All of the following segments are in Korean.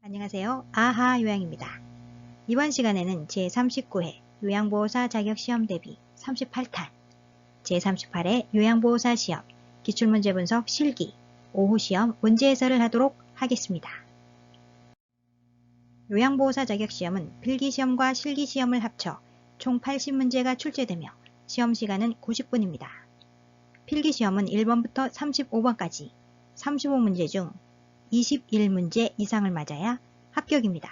안녕하세요. 아하 요양입니다. 이번 시간에는 제39회 요양보호사 자격시험 대비 38탄 제38회 요양보호사 시험 기출문제 분석 실기 오후 시험 문제 해설을 하도록 하겠습니다. 요양보호사 자격시험은 필기시험과 실기시험을 합쳐 총 80문제가 출제되며 시험시간은 90분입니다. 필기시험은 1번부터 35번까지 35문제 중 21문제 이상을 맞아야 합격입니다.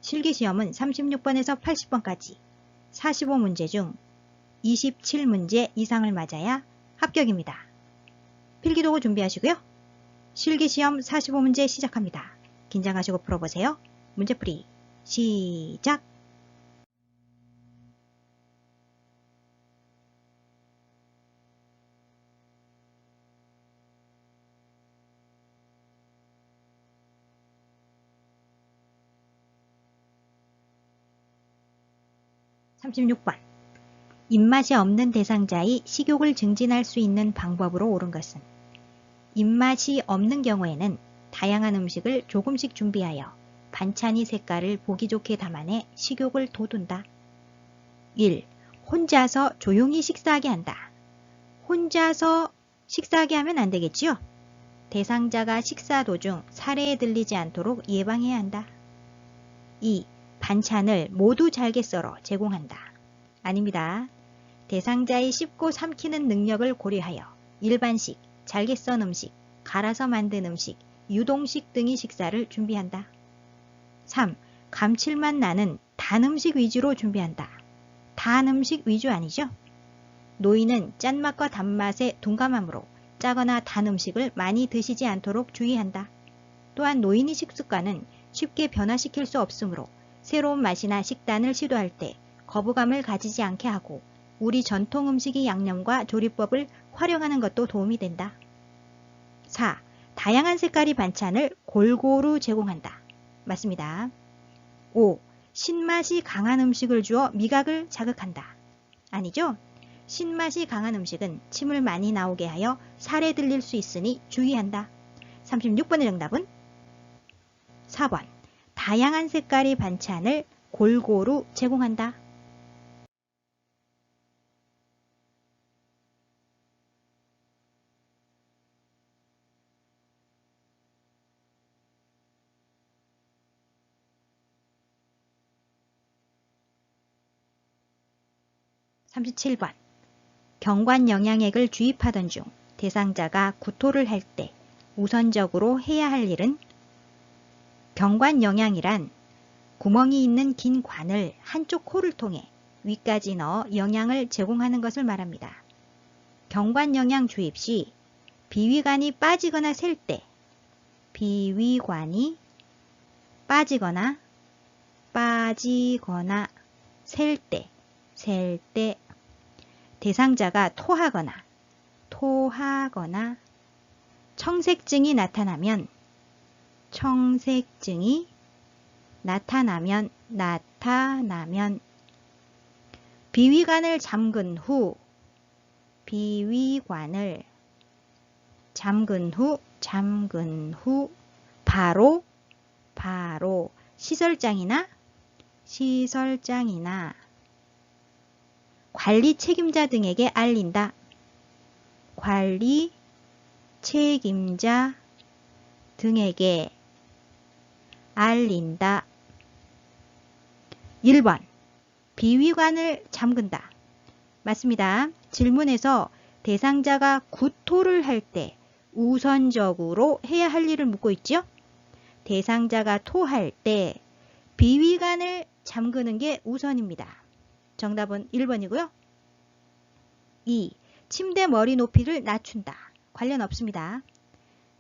실기시험은 36번에서 80번까지 45문제 중 27문제 이상을 맞아야 합격입니다. 필기도구 준비하시고요. 실기시험 45문제 시작합니다. 긴장하시고 풀어보세요. 문제풀이 시작! (36번) 입맛이 없는 대상자의 식욕을 증진할 수 있는 방법으로 옳은 것은 입맛이 없는 경우에는 다양한 음식을 조금씩 준비하여 반찬이 색깔을 보기 좋게 담아내 식욕을 돋운다. 1. 혼자서 조용히 식사하게 한다. 혼자서 식사하게 하면 안 되겠지요? 대상자가 식사 도중 사례에 들리지 않도록 예방해야 한다. 2. 반찬을 모두 잘게 썰어 제공한다. 아닙니다. 대상자의 씹고 삼키는 능력을 고려하여 일반식, 잘게 썬 음식, 갈아서 만든 음식, 유동식 등의 식사를 준비한다. 3. 감칠맛 나는 단 음식 위주로 준비한다. 단 음식 위주 아니죠? 노인은 짠맛과 단맛에 둔감하므로 짜거나 단 음식을 많이 드시지 않도록 주의한다. 또한 노인의 식습관은 쉽게 변화시킬 수 없으므로 새로운 맛이나 식단을 시도할 때 거부감을 가지지 않게 하고 우리 전통 음식의 양념과 조리법을 활용하는 것도 도움이 된다. 4. 다양한 색깔의 반찬을 골고루 제공한다. 맞습니다. 5. 신맛이 강한 음식을 주어 미각을 자극한다. 아니죠? 신맛이 강한 음식은 침을 많이 나오게 하여 살에 들릴 수 있으니 주의한다. 36번의 정답은 4번. 다양한 색깔의 반찬을 골고루 제공한다. (37번) 경관 영양액을 주입하던 중 대상자가 구토를 할 때 우선적으로 해야 할 일은 경관 영양이란 구멍이 있는 긴 관을 한쪽 코를 통해 위까지 넣어 영양을 제공하는 것을 말합니다. 경관 영양 주입 시 비위관이 빠지거나 셀 때 비위관이 빠지거나 셀 때 대상자가 토하거나 청색증이 나타나면 비위관을 잠근 후 바로 시설장이나 관리 책임자 등에게 알린다. 관리 책임자 등에게 알린다. 1번. 비위관을 잠근다. 맞습니다. 질문에서 대상자가 구토를 할 때 우선적으로 해야 할 일을 묻고 있죠? 대상자가 토할 때 비위관을 잠그는 게 우선입니다. 정답은 1번이고요. 2. 침대 머리 높이를 낮춘다. 관련 없습니다.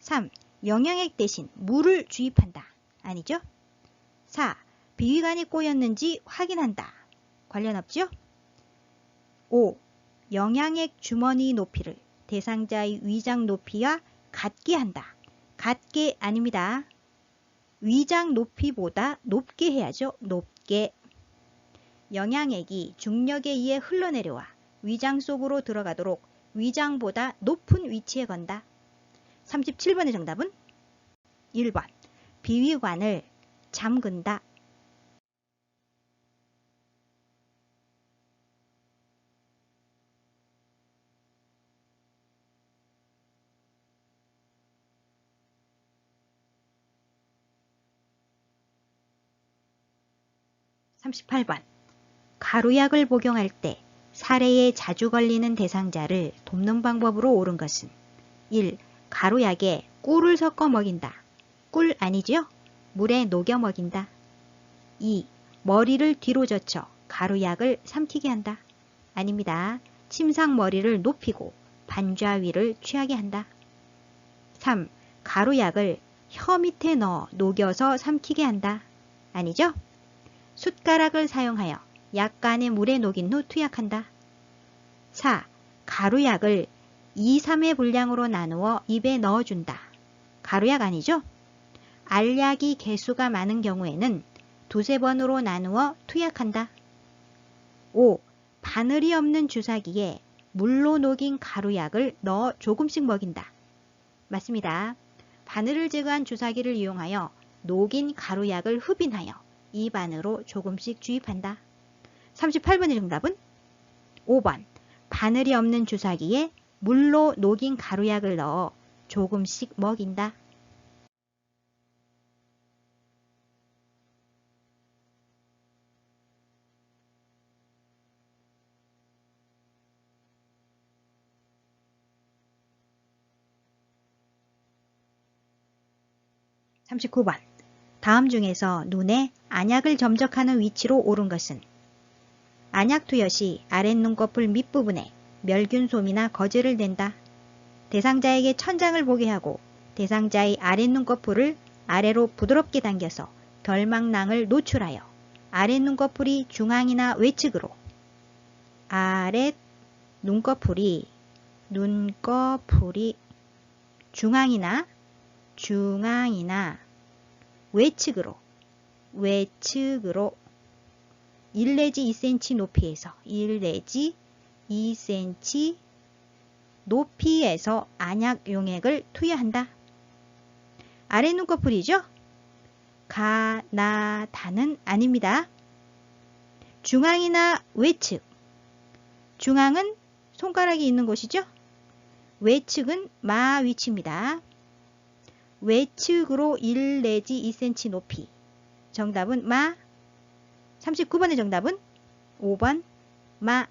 3. 영양액 대신 물을 주입한다. 아니죠? 4. 비위관이 꼬였는지 확인한다. 관련 없죠? 5. 영양액 주머니 높이를 대상자의 위장 높이와 같게 한다. 같게 아닙니다. 위장 높이보다 높게 해야죠. 높게. 영양액이 중력에 의해 흘러내려와 위장 속으로 들어가도록 위장보다 높은 위치에 건다. 37번의 정답은 1번. 비위관을 잠근다. (38번) 가루약을 복용할 때 사례에 자주 걸리는 대상자를 돕는 방법으로 옳은 것은 1. 가루약에 꿀을 섞어 먹인다. 꿀 아니죠? 물에 녹여 먹인다. 2. 머리를 뒤로 젖혀 가루약을 삼키게 한다. 아닙니다. 침상 머리를 높이고 반좌위를 취하게 한다. 3. 가루약을 혀 밑에 넣어 녹여서 삼키게 한다. 아니죠? 숟가락을 사용하여 약간의 물에 녹인 후 투약한다. 4. 가루약을 2, 3의 분량으로 나누어 입에 넣어준다. 가루약 아니죠? 알약이 개수가 많은 경우에는 두세 번으로 나누어 투약한다. 5. 바늘이 없는 주사기에 물로 녹인 가루약을 넣어 조금씩 먹인다. 맞습니다. 바늘을 제거한 주사기를 이용하여 녹인 가루약을 흡인하여 입 안으로 조금씩 주입한다. 38번의 정답은 5번. 바늘이 없는 주사기에 물로 녹인 가루약을 넣어 조금씩 먹인다. (39번) 다음 중에서 눈에 안약을 점적하는 위치로 옳은 것은 안약 투여 시 아랫눈꺼풀 밑부분에 멸균솜이나 거즈를 댄다. 대상자에게 천장을 보게 하고 대상자의 아랫눈꺼풀을 아래로 부드럽게 당겨서 결막낭을 노출하여 아랫눈꺼풀이 중앙이나 외측으로 아랫눈꺼풀이 중앙이나 외측으로 1 내지 2cm 높이에서 1 내지 2cm 높이에서 안약 용액을 투여한다. 아랫눈꺼풀이죠? 다는 아닙니다. 중앙이나 외측. 중앙은 손가락이 있는 곳이죠? 외측은 마 위치입니다. 외측으로 1 내지 2cm 높이. 정답은 마. 39번의 정답은 5번 마.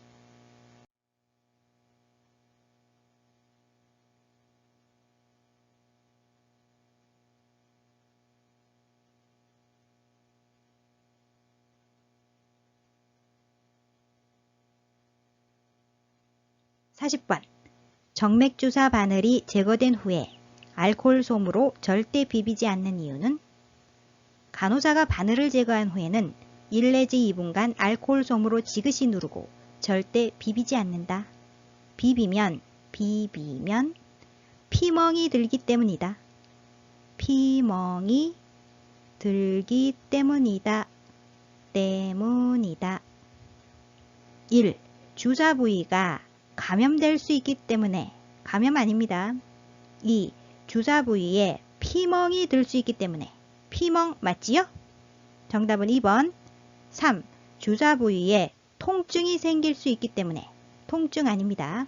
(40번) 정맥주사 바늘이 제거된 후에 알코올솜으로 절대 비비지 않는 이유는 간호사가 바늘을 제거한 후에는 1 내지 2분간 알코올솜으로 지그시 누르고 절대 비비지 않는다. 비비면 피멍이 들기 때문이다. 피멍이 들기 때문이다. 1. 주사 부위가 감염될 수 있기 때문에. 감염 아닙니다. 2. 주사 부위에 피멍이 들 수 있기 때문에. 피멍 맞지요? 정답은 2번. 3. 주사 부위에 통증이 생길 수 있기 때문에. 통증 아닙니다.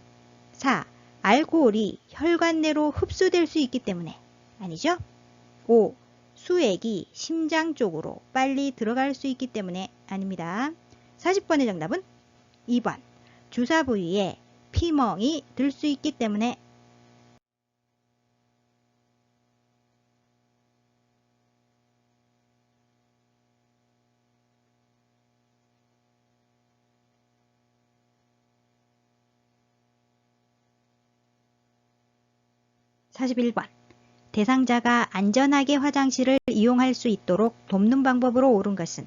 4. 알코올이 혈관 내로 흡수될 수 있기 때문에. 아니죠? 5. 수액이 심장 쪽으로 빨리 들어갈 수 있기 때문에. 아닙니다. 40번의 정답은 2번. 주사 부위에 피멍이 들 수 있기 때문에. (41번) 대상자가 안전하게 화장실을 이용할 수 있도록 돕는 방법으로 옳은 것은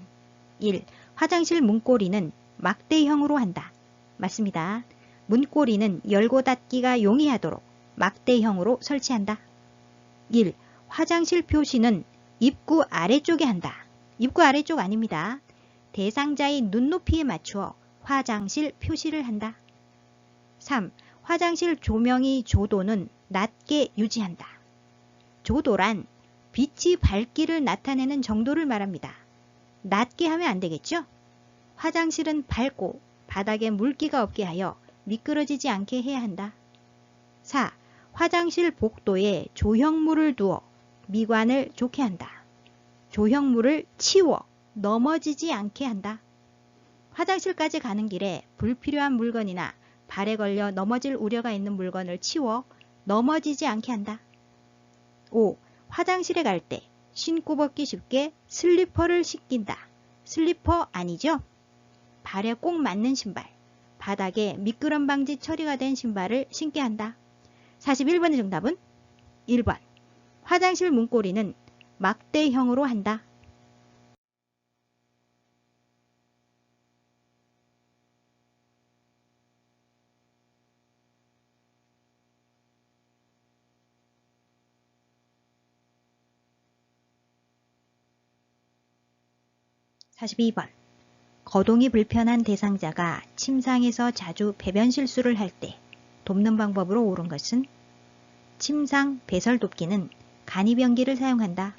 1. 화장실 문고리는 막대형으로 한다. 맞습니다. 문고리는 열고 닫기가 용이하도록 막대형으로 설치한다. 1. 화장실 표시는 입구 아래쪽에 한다. 입구 아래쪽 아닙니다. 대상자의 눈높이에 맞추어 화장실 표시를 한다. 3. 화장실 조명의 조도는 낮게 유지한다. 조도란 빛이 밝기를 나타내는 정도를 말합니다. 낮게 하면 안 되겠죠? 화장실은 밝고 바닥에 물기가 없게 하여 미끄러지지 않게 해야 한다. 4. 화장실 복도에 조형물을 두어 미관을 좋게 한다. 조형물을 치워 넘어지지 않게 한다. 화장실까지 가는 길에 불필요한 물건이나 발에 걸려 넘어질 우려가 있는 물건을 치워 넘어지지 않게 한다. 5. 화장실에 갈 때 신고 벗기 쉽게 슬리퍼를 신긴다. 슬리퍼 아니죠? 발에 꼭 맞는 신발, 바닥에 미끄럼 방지 처리가 된 신발을 신게 한다. 41번의 정답은 1번. 화장실 문고리는 막대형으로 한다. 42번. 거동이 불편한 대상자가 침상에서 자주 배변 실수를 할 때 돕는 방법으로 옳은 것은 침상 배설 돕기는 간이변기를 사용한다.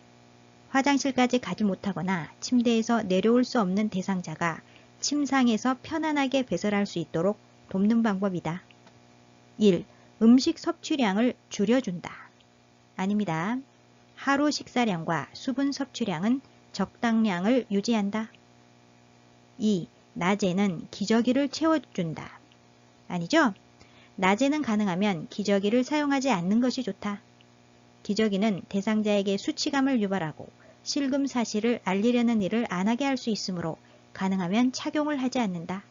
화장실까지 가지 못하거나 침대에서 내려올 수 없는 대상자가 침상에서 편안하게 배설할 수 있도록 돕는 방법이다. 1. 음식 섭취량을 줄여준다. 아닙니다. 하루 식사량과 수분 섭취량은 적당량을 유지한다. 2. 낮에는 기저귀를 채워준다. 아니죠? 낮에는 가능하면 기저귀를 사용하지 않는 것이 좋다. 기저귀는 대상자에게 수치감을 유발하고 실금 사실을 알리려는 일을 안 하게 할 수 있으므로 가능하면 착용을 하지 않는다.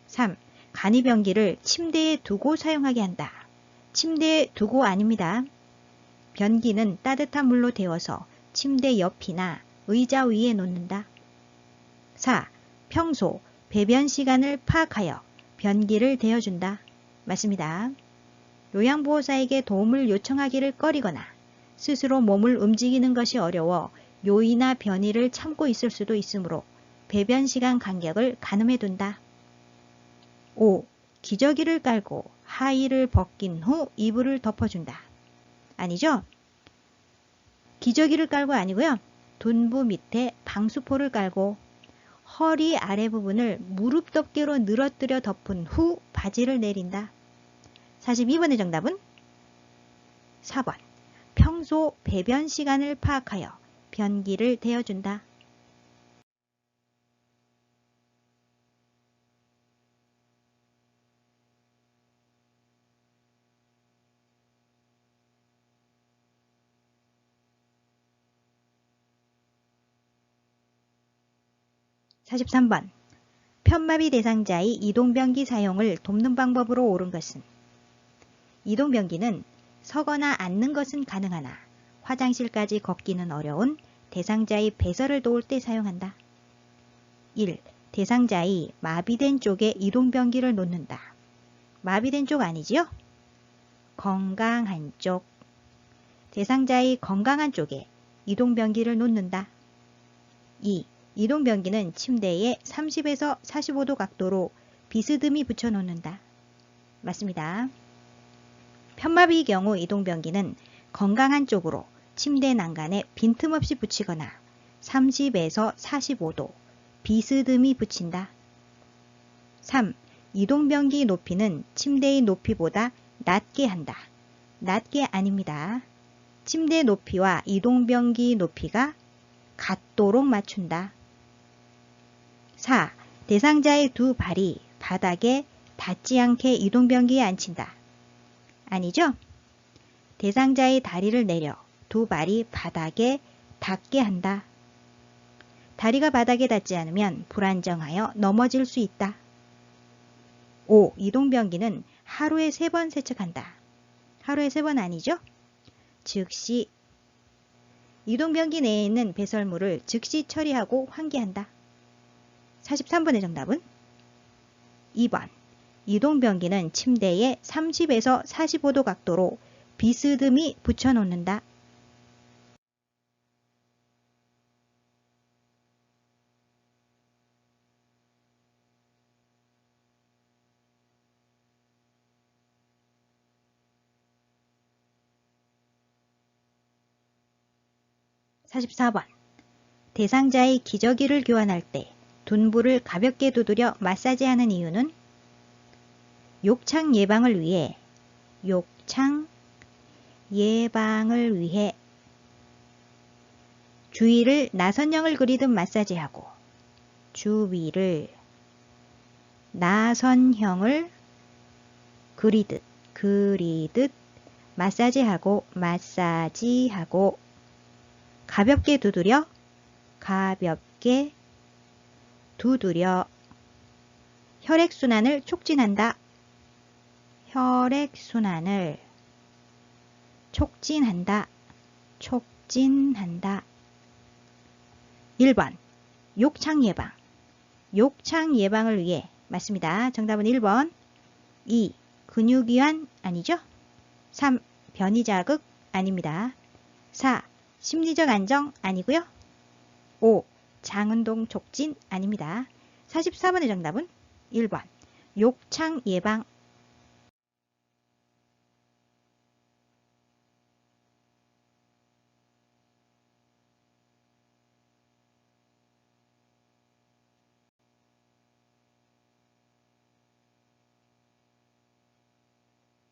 3. 간이변기를 침대에 두고 사용하게 한다. 침대에 두고 아닙니다. 변기는 따뜻한 물로 데워서 침대 옆이나 의자 위에 놓는다. 4. 평소 배변 시간을 파악하여 변기를 대어준다. 맞습니다. 요양보호사에게 도움을 요청하기를 꺼리거나 스스로 몸을 움직이는 것이 어려워 요이나 변이를 참고 있을 수도 있으므로 배변 시간 간격을 가늠해 둔다. 5. 기저귀를 깔고 하의를 벗긴 후 이불을 덮어준다. 아니죠? 기저귀를 깔고 아니고요. 둔부 밑에 방수포를 깔고 허리 아래 부분을 무릎 덮개로 늘어뜨려 덮은 후 바지를 내린다. 42번의 정답은 4번. 평소 배변 시간을 파악하여 변기를 대어준다. 43번. 편마비 대상자의 이동변기 사용을 돕는 방법으로 옳은 것은 이동변기는 서거나 앉는 것은 가능하나 화장실까지 걷기는 어려운 대상자의 배설을 도울 때 사용한다. 1. 대상자의 마비된 쪽에 이동변기를 놓는다. 마비된 쪽 아니지요? 건강한 쪽. 대상자의 건강한 쪽에 이동변기를 놓는다. 2. 이동변기는 침대에 30에서 45도 각도로 비스듬히 붙여놓는다. 맞습니다. 편마비의 경우 이동변기는 건강한 쪽으로 침대 난간에 빈틈없이 붙이거나 30에서 45도 비스듬히 붙인다. 3. 이동변기 높이는 침대의 높이보다 낮게 한다. 낮게 아닙니다. 침대 높이와 이동변기 높이가 같도록 맞춘다. 4. 대상자의 두 발이 바닥에 닿지 않게 이동변기에 앉힌다. 아니죠? 대상자의 다리를 내려 두 발이 바닥에 닿게 한다. 다리가 바닥에 닿지 않으면 불안정하여 넘어질 수 있다. 5. 이동변기는 하루에 3번 세척한다. 하루에 3번 아니죠? 즉시 이동변기 내에 있는 배설물을 즉시 처리하고 환기한다. 43번의 정답은 2번. 이동변기는 침대에 30에서 45도 각도로 비스듬히 붙여놓는다. 44번. 대상자의 기저귀를 교환할 때 둔부를 가볍게 두드려 마사지하는 이유는 욕창 예방을 위해 주위를 나선형을 그리듯 마사지하고 주위를 나선형을 그리듯 마사지하고 가볍게 두드려 혈액순환을 촉진한다. 1번. 욕창 예방을 위해. 맞습니다. 정답은 1번. 2. 근육이완 아니죠? 3. 변이자극 아닙니다. 4. 심리적 안정 아니고요. 5. 장운동 촉진 아닙니다. 44번의 정답은 1번. 욕창 예방.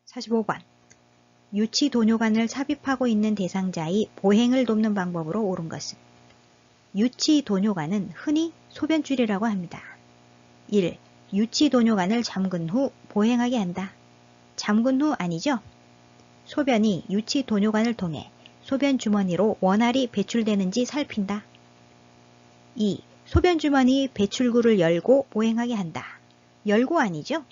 45번. 유치 도뇨관을 삽입하고 있는 대상자의 보행을 돕는 방법으로 옳은 것은 유치 도뇨관은 흔히 소변줄이라고 합니다. 1. 유치 도뇨관을 잠근 후 보행하게 한다. 잠근 후 아니죠? 소변이 유치 도뇨관을 통해 소변 주머니로 원활히 배출되는지 살핀다. 2. 소변 주머니 배출구를 열고 보행하게 한다. 열고 아니죠?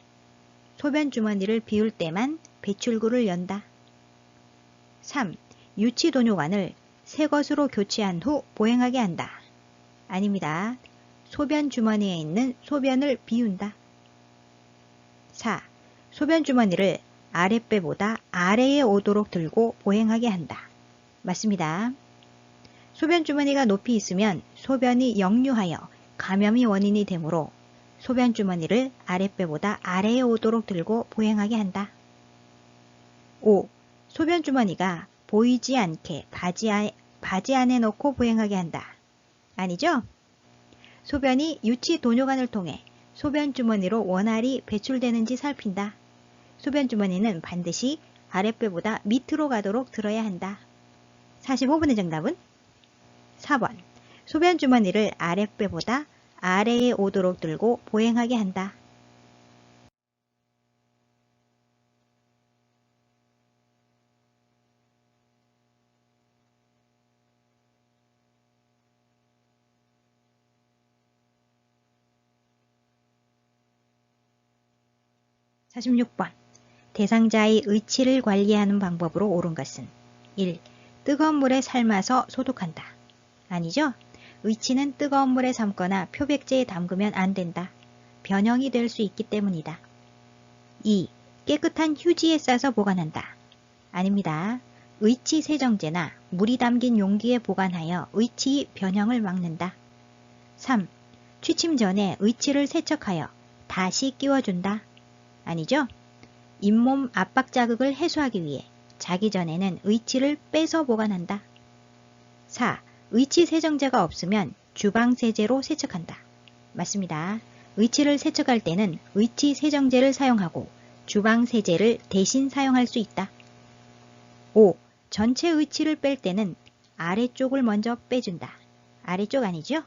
소변 주머니를 비울 때만 배출구를 연다. 3. 유치 도뇨관을 새 것으로 교체한 후 보행하게 한다. 아닙니다. 소변 주머니에 있는 소변을 비운다. 4. 소변 주머니를 아랫배보다 아래에 오도록 들고 보행하게 한다. 맞습니다. 소변 주머니가 높이 있으면 소변이 역류하여 감염이 원인이 되므로 소변 주머니를 아랫배보다 아래에 오도록 들고 보행하게 한다. 5. 소변 주머니가 보이지 않게 바지 안에 넣고 보행하게 한다. 아니죠? 소변이 유치 도뇨관을 통해 소변 주머니로 원활히 배출되는지 살핀다. 소변 주머니는 반드시 아랫배보다 밑으로 가도록 들어야 한다. 45번의 정답은 4번. 소변 주머니를 아랫배보다 아래에 오도록 들고 보행하게 한다. 46번. 대상자의 의치를 관리하는 방법으로 옳은 것은 1. 뜨거운 물에 삶아서 소독한다. 아니죠? 의치는 뜨거운 물에 삶거나 표백제에 담그면 안 된다. 변형이 될 수 있기 때문이다. 2. 깨끗한 휴지에 싸서 보관한다. 아닙니다. 의치 세정제나 물이 담긴 용기에 보관하여 의치 변형을 막는다. 3. 취침 전에 의치를 세척하여 다시 끼워준다. 아니죠? 잇몸 압박 자극을 해소하기 위해 자기 전에는 의치를 빼서 보관한다. 4. 의치 세정제가 없으면 주방 세제로 세척한다. 맞습니다. 의치를 세척할 때는 의치 세정제를 사용하고 주방 세제를 대신 사용할 수 있다. 5. 전체 의치를 뺄 때는 아래쪽을 먼저 빼준다. 아래쪽 아니죠?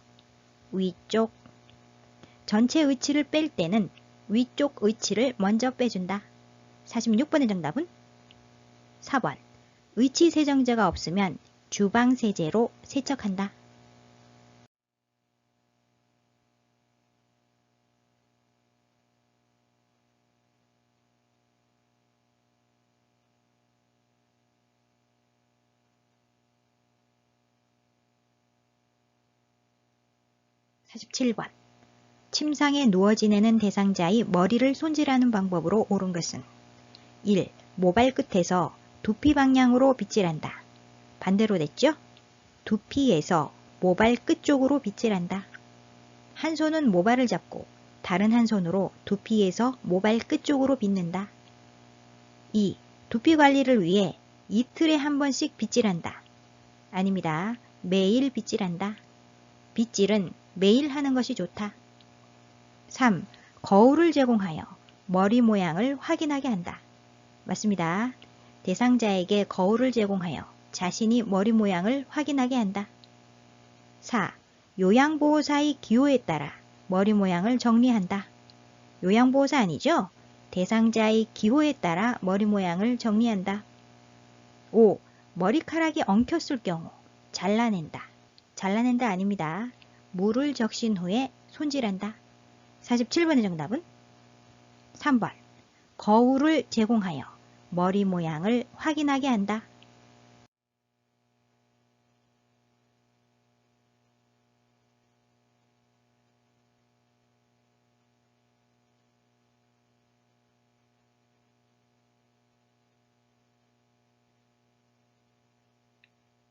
위쪽. 전체 의치를 뺄 때는 위쪽 의치를 먼저 빼준다. 46번의 정답은 4번. 의치 세정제가 없으면 주방 세제로 세척한다. 47번. 침상에 누워 지내는 대상자의 머리를 손질하는 방법으로 옳은 것은 1. 모발 끝에서 두피 방향으로 빗질한다. 반대로 됐죠? 두피에서 모발 끝 쪽으로 빗질한다. 한 손은 모발을 잡고 다른 한 손으로 두피에서 모발 끝 쪽으로 빗는다. 2. 두피 관리를 위해 이틀에 한 번씩 빗질한다. 아닙니다. 매일 빗질한다. 빗질은 매일 하는 것이 좋다. 3. 거울을 제공하여 머리 모양을 확인하게 한다. 맞습니다. 대상자에게 거울을 제공하여 자신이 머리 모양을 확인하게 한다. 4. 요양보호사의 기호에 따라 머리 모양을 정리한다. 요양보호사 아니죠? 대상자의 기호에 따라 머리 모양을 정리한다. 5. 머리카락이 엉켰을 경우 잘라낸다. 잘라낸다 아닙니다. 물을 적신 후에 손질한다. 47번의 정답은 3번. 거울을 제공하여 머리 모양을 확인하게 한다.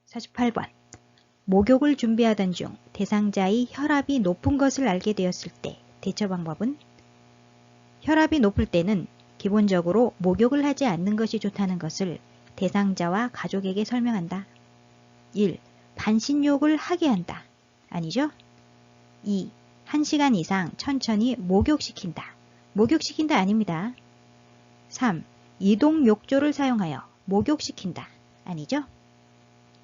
48번. 목욕을 준비하던 중 대상자의 혈압이 높은 것을 알게 되었을 때 대처 방법은? 혈압이 높을 때는 기본적으로 목욕을 하지 않는 것이 좋다는 것을 대상자와 가족에게 설명한다. 1. 반신욕을 하게 한다. 아니죠? 2. 1시간 이상 천천히 목욕시킨다. 목욕시킨다 아닙니다. 3. 이동 욕조를 사용하여 목욕시킨다. 아니죠?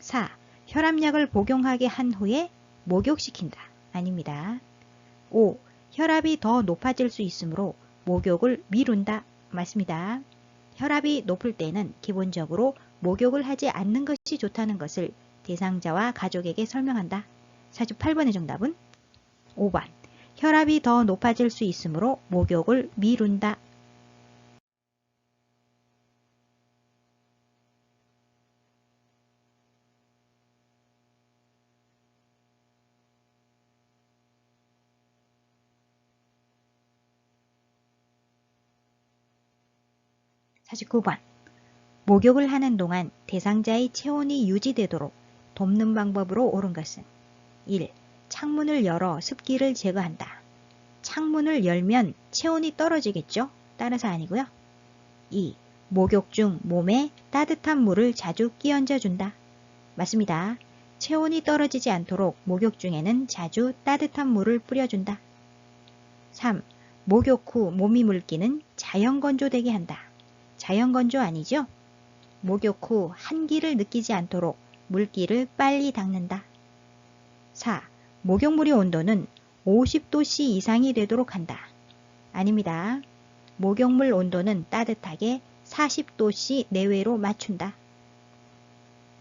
4. 혈압약을 복용하게 한 후에 목욕시킨다. 아닙니다. 5. 혈압이 더 높아질 수 있으므로 목욕을 미룬다. 맞습니다. 혈압이 높을 때는 기본적으로 목욕을 하지 않는 것이 좋다는 것을 대상자와 가족에게 설명한다. 48번의 정답은 5번. 혈압이 더 높아질 수 있으므로 목욕을 미룬다. 49번. 목욕을 하는 동안 대상자의 체온이 유지되도록 돕는 방법으로 옳은 것은 1. 창문을 열어 습기를 제거한다. 창문을 열면 체온이 떨어지겠죠? 따라서 아니고요. 2. 목욕 중 몸에 따뜻한 물을 자주 끼얹어 준다. 맞습니다. 체온이 떨어지지 않도록 목욕 중에는 자주 따뜻한 물을 뿌려준다. 3. 목욕 후 몸이 물기는 자연건조되게 한다. 자연건조 아니죠? 목욕 후 한기를 느끼지 않도록 물기를 빨리 닦는다. 4. 목욕물의 온도는 50도씨 이상이 되도록 한다. 아닙니다. 목욕물 온도는 따뜻하게 40도씨 내외로 맞춘다.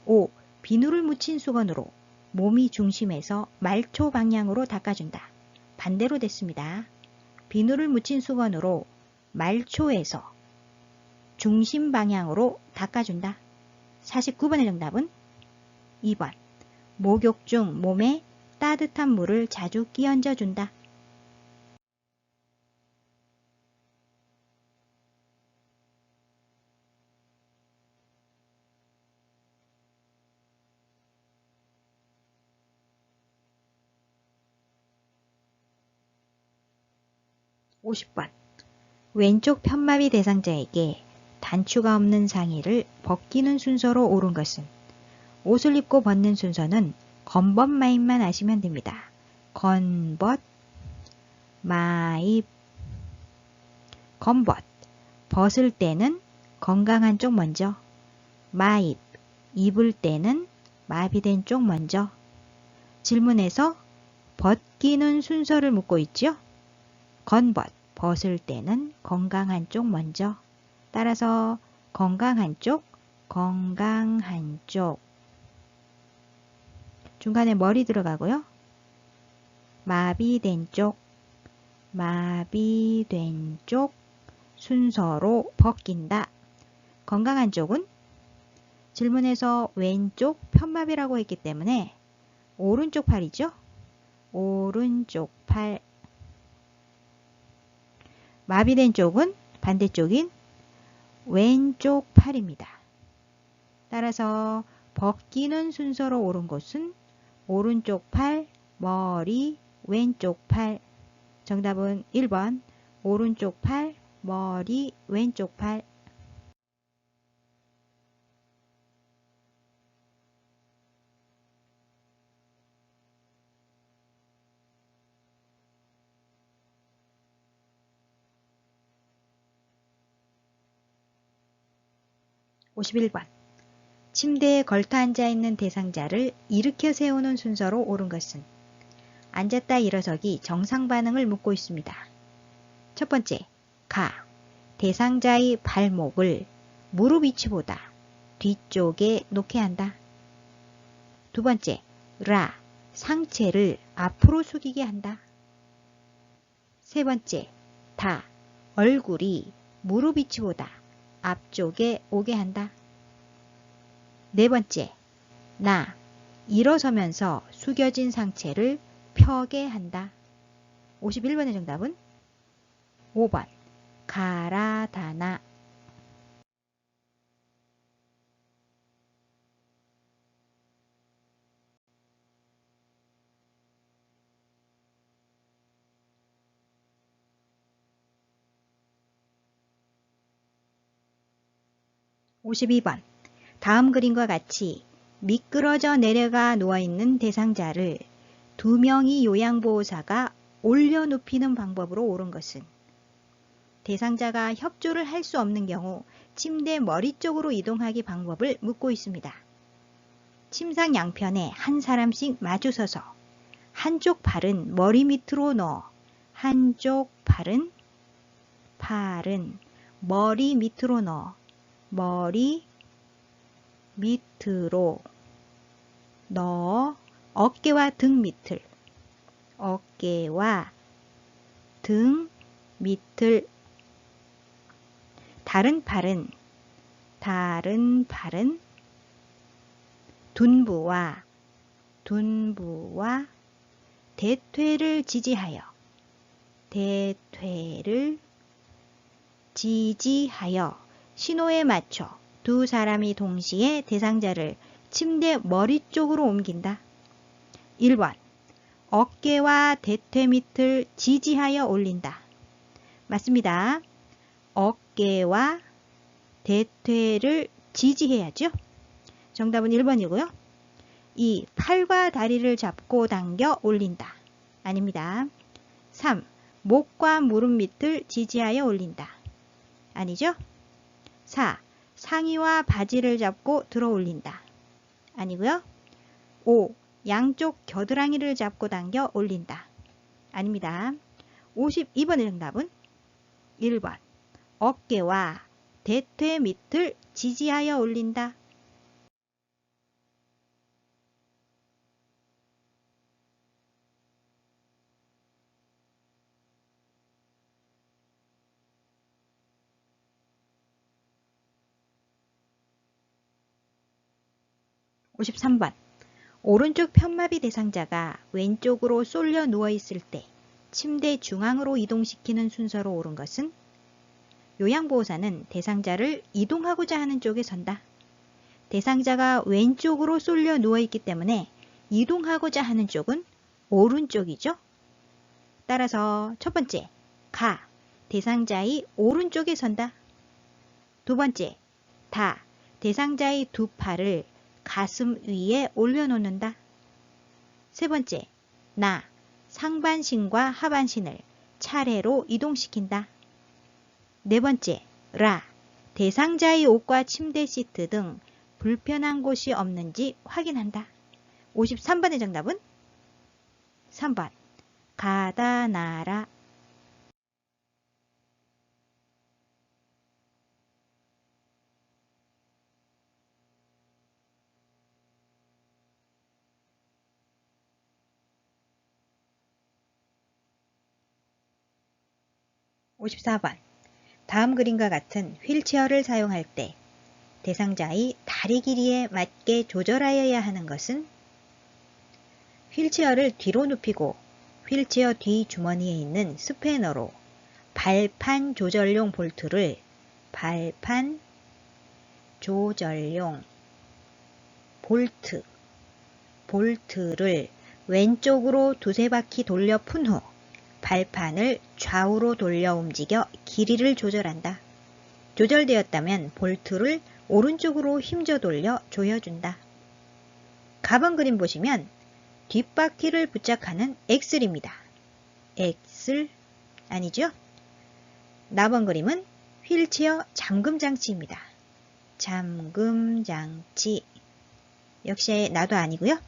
5. 비누를 묻힌 수건으로 몸이 중심에서 말초 방향으로 닦아준다. 반대로 됐습니다. 비누를 묻힌 수건으로 말초에서 중심 방향으로 닦아준다. 49번의 정답은 2번. 목욕 중 몸에 따뜻한 물을 자주 끼얹어 준다. 50번. 왼쪽 편마비 대상자에게 단추가 없는 상의를 벗기는 순서로 옳은 것은 옷을 입고 벗는 순서는 건벗 마입만 아시면 됩니다. 건벗 마입 건벗 벗을 때는 건강한 쪽 먼저 마입 입을 때는 마비된 쪽 먼저 질문에서 벗기는 순서를 묻고 있죠. 건벗 벗을 때는 건강한 쪽 먼저 따라서 건강한 쪽 중간에 머리 들어가고요. 마비된 쪽 순서로 벗긴다. 건강한 쪽은 질문에서 왼쪽 편마비라고 했기 때문에 오른쪽 팔이죠. 오른쪽 팔. 마비된 쪽은 반대쪽인 왼쪽 팔입니다. 따라서 벗기는 순서로 옳은 곳은 오른쪽 팔, 머리, 왼쪽 팔. 정답은 1번 오른쪽 팔, 머리, 왼쪽 팔. 51번. 침대에 걸터 앉아 있는 대상자를 일으켜 세우는 순서로 옳은 것은 앉았다 일어서기 정상 반응을 묻고 있습니다. 첫 번째, 가. 대상자의 발목을 무릎 위치보다 뒤쪽에 놓게 한다. 두 번째, 라. 상체를 앞으로 숙이게 한다. 세 번째, 다. 얼굴이 무릎 위치보다 앞쪽에 오게 한다. 네 번째, 나. 일어서면서 숙여진 상체를 펴게 한다. 51번의 정답은 5번. 가라다나. 52번. 다음 그림과 같이 미끄러져 내려가 누워있는 대상자를 두 명의 요양보호사가 올려눕히는 방법으로 옳은 것은 대상자가 협조를 할 수 없는 경우 침대 머리 쪽으로 이동하기 방법을 묻고 있습니다. 침상 양편에 한 사람씩 마주서서 한쪽 팔은 머리 밑으로 넣어 한쪽 팔은 머리 밑으로 넣어 머리 밑으로 넣어 어깨와 등 밑을 다른 팔은 둔부와 대퇴를 지지하여 신호에 맞춰 두 사람이 동시에 대상자를 침대 머리 쪽으로 옮긴다. 1번. 어깨와 대퇴 밑을 지지하여 올린다. 맞습니다. 어깨와 대퇴를 지지해야죠. 정답은 1번이고요. 2. 팔과 다리를 잡고 당겨 올린다. 아닙니다. 3. 목과 무릎 밑을 지지하여 올린다. 아니죠? 4. 상의와 바지를 잡고 들어 올린다. 아니고요. 5. 양쪽 겨드랑이를 잡고 당겨 올린다. 아닙니다. 52번의 정답은 1번. 어깨와 대퇴 밑을 지지하여 올린다. 53번. 오른쪽 편마비 대상자가 왼쪽으로 쏠려 누워있을 때 침대 중앙으로 이동시키는 순서로 옳은 것은 요양보호사는 대상자를 이동하고자 하는 쪽에 선다. 대상자가 왼쪽으로 쏠려 누워있기 때문에 이동하고자 하는 쪽은 오른쪽이죠. 따라서 첫 번째, 가. 대상자의 오른쪽에 선다. 두 번째, 다. 대상자의 두 팔을 가슴 위에 올려놓는다. 세 번째, 나. 상반신과 하반신을 차례로 이동시킨다. 네 번째, 라. 대상자의 옷과 침대 시트 등 불편한 곳이 없는지 확인한다. 53번의 정답은 3번. 가다 놔라. 54번. 다음 그림과 같은 휠체어를 사용할 때 대상자의 다리 길이에 맞게 조절하여야 하는 것은 휠체어를 뒤로 눕히고 휠체어 뒤 주머니에 있는 스패너로 발판 조절용 볼트를 왼쪽으로 두세 바퀴 돌려 푼 후 발판을 좌우로 돌려 움직여 길이를 조절한다. 조절되었다면 볼트를 오른쪽으로 힘줘 돌려 조여준다. 가번 그림 보시면 뒷바퀴를 부착하는 엑슬입니다. 엑슬 아니죠? 나번 그림은 휠체어 잠금 장치입니다. 잠금장치. 역시 나도 아니고요.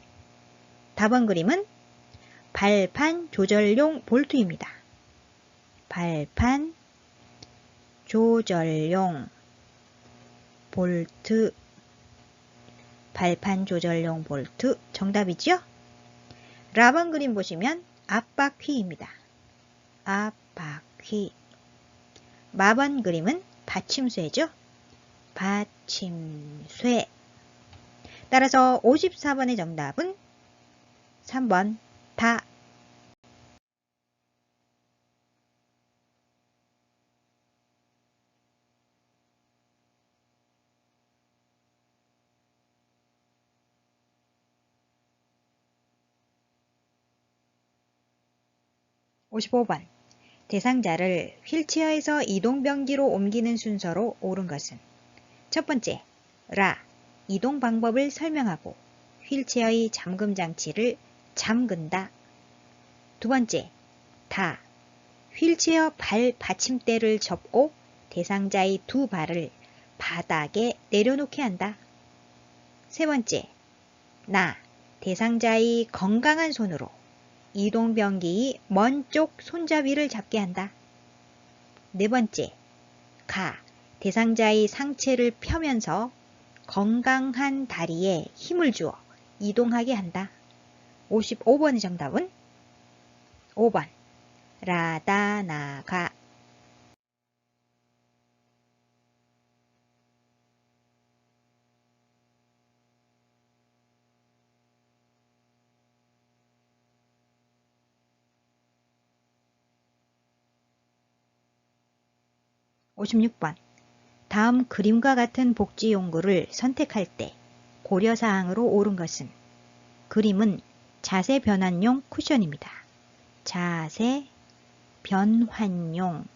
답원 그림은 발판 조절용 볼트입니다. 발판 조절용 볼트. 발판 조절용 볼트 정답이죠? 라번 그림 보시면 앞바퀴입니다. 앞바퀴. 마번 그림은 받침쇠죠? 받침쇠. 따라서 54번의 정답은 3번 다. 55번. 대상자를 휠체어에서 이동변기로 옮기는 순서로 옳은 것은 첫 번째, 라, 이동 방법을 설명하고 휠체어의 잠금 장치를 잠근다. 두 번째, 다, 휠체어 발 받침대를 접고 대상자의 두 발을 바닥에 내려놓게 한다. 세 번째, 나, 대상자의 건강한 손으로 이동변기의 먼 쪽 손잡이를 잡게 한다. 네 번째, 가, 대상자의 상체를 펴면서 건강한 다리에 힘을 주어 이동하게 한다. 55번의 정답은 5번, 라다나가. 56번. 다음 그림과 같은 복지 용구를 선택할 때 고려사항으로 옳은 것은 그림은 자세 변환용 쿠션입니다. 자세 변환용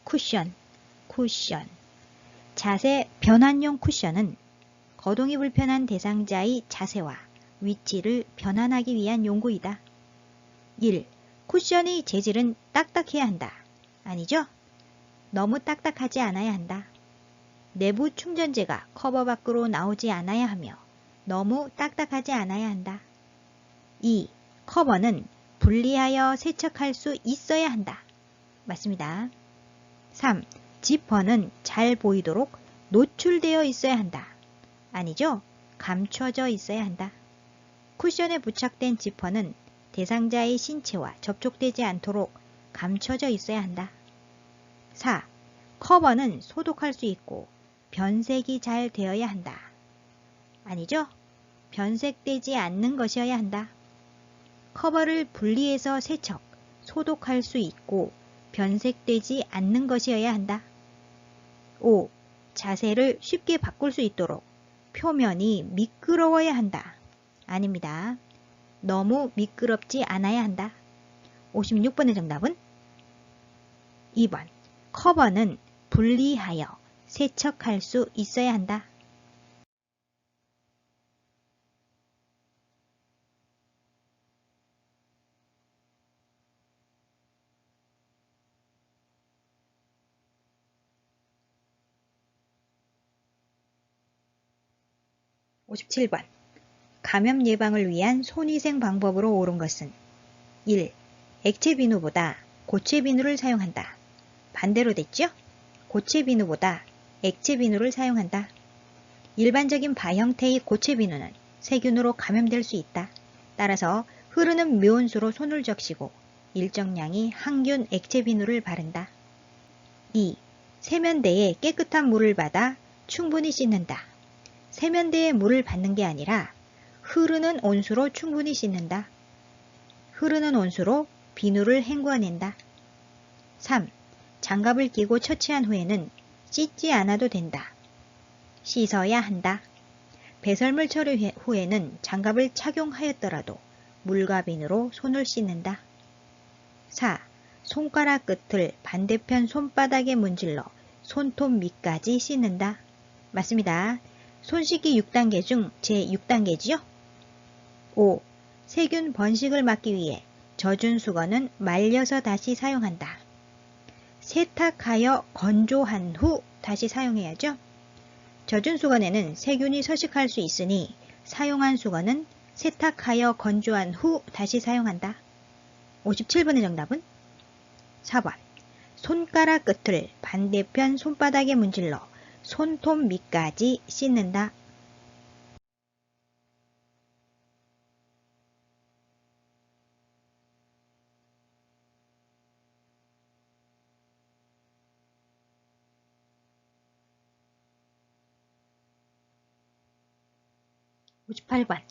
쿠션. 자세 변환용 쿠션은 거동이 불편한 대상자의 자세와 위치를 변환하기 위한 용구이다. 1. 쿠션의 재질은 딱딱해야 한다. 아니죠? 너무 딱딱하지 않아야 한다. 내부 충전재가 커버 밖으로 나오지 않아야 하며 너무 딱딱하지 않아야 한다. 2. 커버는 분리하여 세척할 수 있어야 한다. 맞습니다. 3. 지퍼는 잘 보이도록 노출되어 있어야 한다. 아니죠? 감춰져 있어야 한다. 쿠션에 부착된 지퍼는 대상자의 신체와 접촉되지 않도록 감춰져 있어야 한다. 4. 커버는 소독할 수 있고 변색이 잘 되어야 한다. 아니죠? 변색되지 않는 것이어야 한다. 커버를 분리해서 세척, 소독할 수 있고 변색되지 않는 것이어야 한다. 5. 자세를 쉽게 바꿀 수 있도록 표면이 미끄러워야 한다. 아닙니다. 너무 미끄럽지 않아야 한다. 56번의 정답은 2번. 커버는 분리하여 세척할 수 있어야 한다. 57번. 감염 예방을 위한 손위생 방법으로 옳은 것은 1. 액체 비누보다 고체 비누를 사용한다. 반대로 됐죠? 고체 비누보다 액체 비누를 사용한다. 일반적인 바 형태의 고체 비누는 세균으로 감염될 수 있다. 따라서 흐르는 묘온수로 손을 적시고 일정량의 항균 액체 비누를 바른다. 2. 세면대에 깨끗한 물을 받아 충분히 씻는다. 세면대에 물을 받는 게 아니라 흐르는 온수로 충분히 씻는다. 흐르는 온수로 비누를 헹궈낸다. 3. 장갑을 끼고 처치한 후에는 씻지 않아도 된다. 씻어야 한다. 배설물 처리 후에는 장갑을 착용하였더라도 물과 비누로 손을 씻는다. 4. 손가락 끝을 반대편 손바닥에 문질러 손톱 밑까지 씻는다. 맞습니다. 손 씻기 6단계 중 제6단계지요? 5. 세균 번식을 막기 위해 젖은 수건은 말려서 다시 사용한다. 세탁하여 건조한 후 다시 사용해야죠. 젖은 수건에는 세균이 서식할 수 있으니 사용한 수건은 세탁하여 건조한 후 다시 사용한다. 57번의 정답은 4번. 손가락 끝을 반대편 손바닥에 문질러 손톱 밑까지 씻는다. 58번.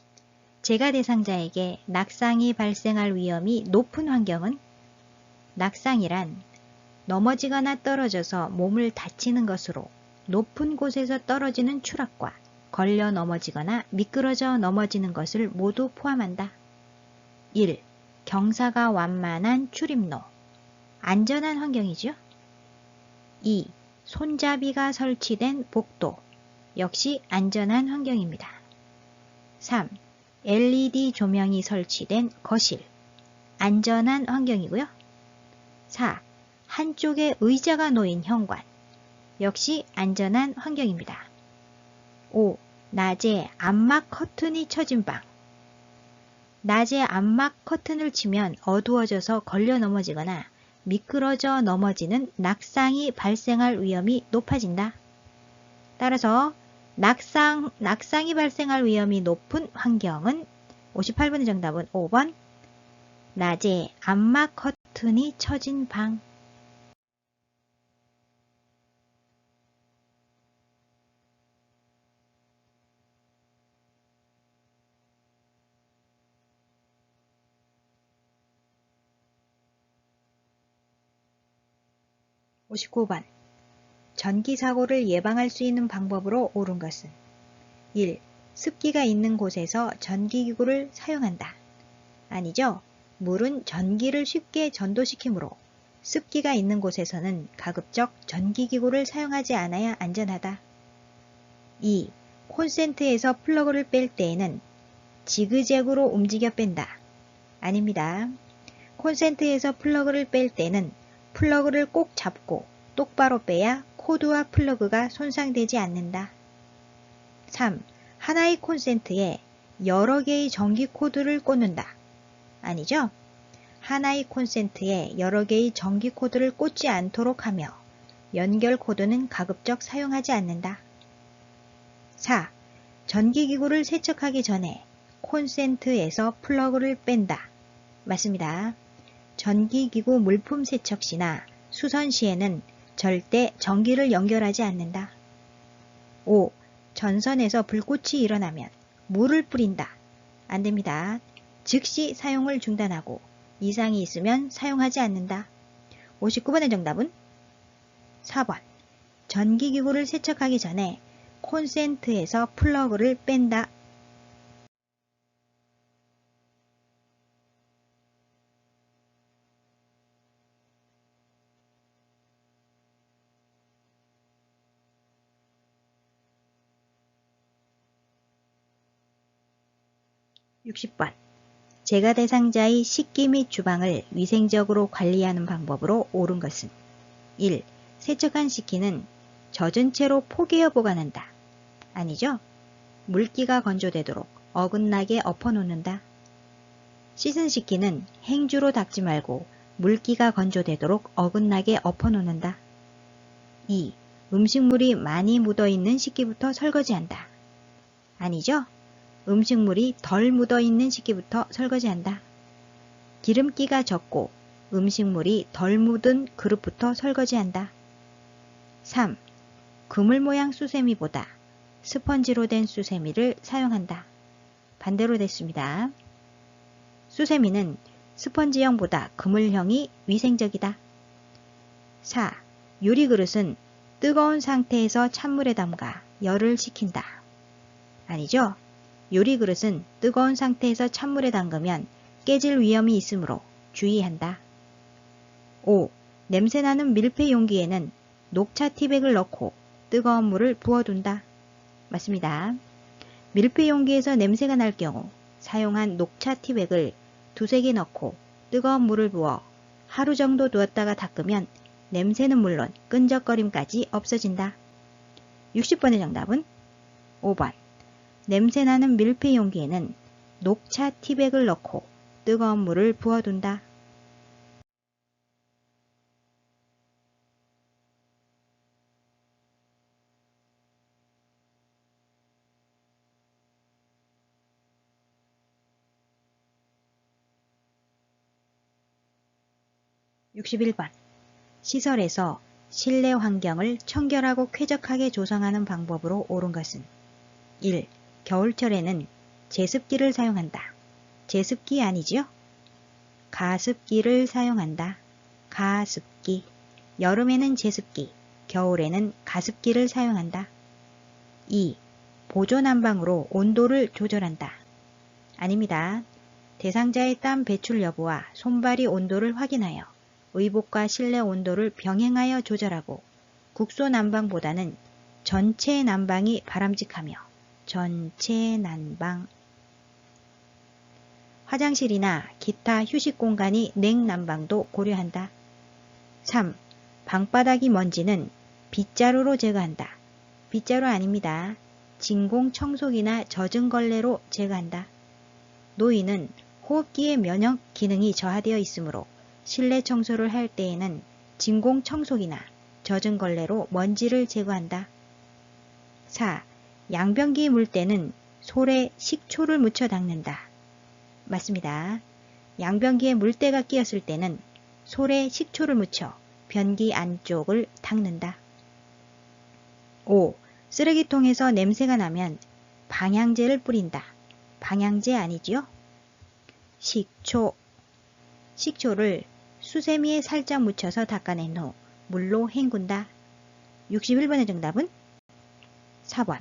재가 대상자에게 낙상이 발생할 위험이 높은 환경은? 낙상이란 넘어지거나 떨어져서 몸을 다치는 것으로 높은 곳에서 떨어지는 추락과 걸려 넘어지거나 미끄러져 넘어지는 것을 모두 포함한다. 1. 경사가 완만한 출입로. 안전한 환경이죠. 2. 손잡이가 설치된 복도. 역시 안전한 환경입니다. 3. LED 조명이 설치된 거실. 안전한 환경이고요. 4. 한쪽에 의자가 놓인 현관. 역시 안전한 환경입니다. 5. 낮에 암막 커튼이 쳐진 방. 낮에 암막 커튼을 치면 어두워져서 걸려 넘어지거나 미끄러져 넘어지는 낙상이 발생할 위험이 높아진다. 따라서 낙상이 발생할 위험이 높은 환경은 58번의 정답은 5번. 낮에 암막 커튼이 쳐진 방. 59번. 전기사고를 예방할 수 있는 방법으로 옳은 것은 1. 습기가 있는 곳에서 전기기구를 사용한다. 아니죠. 물은 전기를 쉽게 전도시키므로 습기가 있는 곳에서는 가급적 전기기구를 사용하지 않아야 안전하다. 2. 콘센트에서 플러그를 뺄 때에는 지그재그로 움직여 뺀다. 아닙니다. 콘센트에서 플러그를 뺄 때는 플러그를 꼭 잡고 똑바로 빼야 코드와 플러그가 손상되지 않는다. 3. 하나의 콘센트에 여러 개의 전기 코드를 꽂는다. 아니죠? 하나의 콘센트에 여러 개의 전기 코드를 꽂지 않도록 하며 연결 코드는 가급적 사용하지 않는다. 4. 전기기구를 세척하기 전에 콘센트에서 플러그를 뺀다. 맞습니다. 전기기구 물품 세척 시나 수선 시에는 절대 전기를 연결하지 않는다. 5. 전선에서 불꽃이 일어나면 물을 뿌린다. 안됩니다. 즉시 사용을 중단하고 이상이 있으면 사용하지 않는다. 59번의 정답은 4번. 전기기구를 세척하기 전에 콘센트에서 플러그를 뺀다. 60번. 재가 대상자의 식기 및 주방을 위생적으로 관리하는 방법으로 옳은 것은 1. 세척한 식기는 젖은 채로 포개어 보관한다. 아니죠? 물기가 건조되도록 어긋나게 엎어놓는다. 씻은 식기는 행주로 닦지 말고 물기가 건조되도록 어긋나게 엎어놓는다. 2. 음식물이 많이 묻어있는 식기부터 설거지한다. 아니죠? 음식물이 덜 묻어있는 식기부터 설거지한다. 기름기가 적고 음식물이 덜 묻은 그릇부터 설거지한다. 3. 그물 모양 수세미보다 스펀지로 된 수세미를 사용한다. 반대로 됐습니다. 수세미는 스펀지형보다 그물형이 위생적이다. 4. 유리그릇은 뜨거운 상태에서 찬물에 담가 열을 식힌다. 아니죠? 요리그릇은 뜨거운 상태에서 찬물에 담그면 깨질 위험이 있으므로 주의한다. 5. 냄새나는 밀폐 용기에는 녹차 티백을 넣고 뜨거운 물을 부어둔다. 맞습니다. 밀폐 용기에서 냄새가 날 경우 사용한 녹차 티백을 2-3개 넣고 뜨거운 물을 부어 하루 정도 두었다가 닦으면 냄새는 물론 끈적거림까지 없어진다. 60번의 정답은 5번. 냄새나는 밀폐 용기에는 녹차 티백을 넣고 뜨거운 물을 부어둔다. 61번. 시설에서 실내 환경을 청결하고 쾌적하게 조성하는 방법으로 옳은 것은 1. 겨울철에는 제습기를 사용한다. 제습기 아니지요? 가습기를 사용한다. 가습기. 여름에는 제습기, 겨울에는 가습기를 사용한다. 2. 보조난방으로 온도를 조절한다. 아닙니다. 대상자의 땀 배출 여부와 손발이 온도를 확인하여 의복과 실내 온도를 병행하여 조절하고 국소 난방보다는 전체 난방이 바람직하며 전체 난방. 화장실이나 기타 휴식 공간이 냉난방도 고려한다. 3. 방바닥이 먼지는 빗자루로 제거한다. 빗자루 아닙니다. 진공 청소기나 젖은 걸레로 제거한다. 노인은 호흡기의 면역 기능이 저하되어 있으므로 실내 청소를 할 때에는 진공 청소기나 젖은 걸레로 먼지를 제거한다. 4. 양변기 물 때는 솔에 식초를 묻혀 닦는다. 맞습니다. 양변기에 물때가 끼었을 때는 솔에 식초를 묻혀 변기 안쪽을 닦는다. 5. 쓰레기통에서 냄새가 나면 방향제를 뿌린다. 방향제 아니지요? 식초. 식초를 수세미에 살짝 묻혀서 닦아낸 후 물로 헹군다. 61번의 정답은 4번.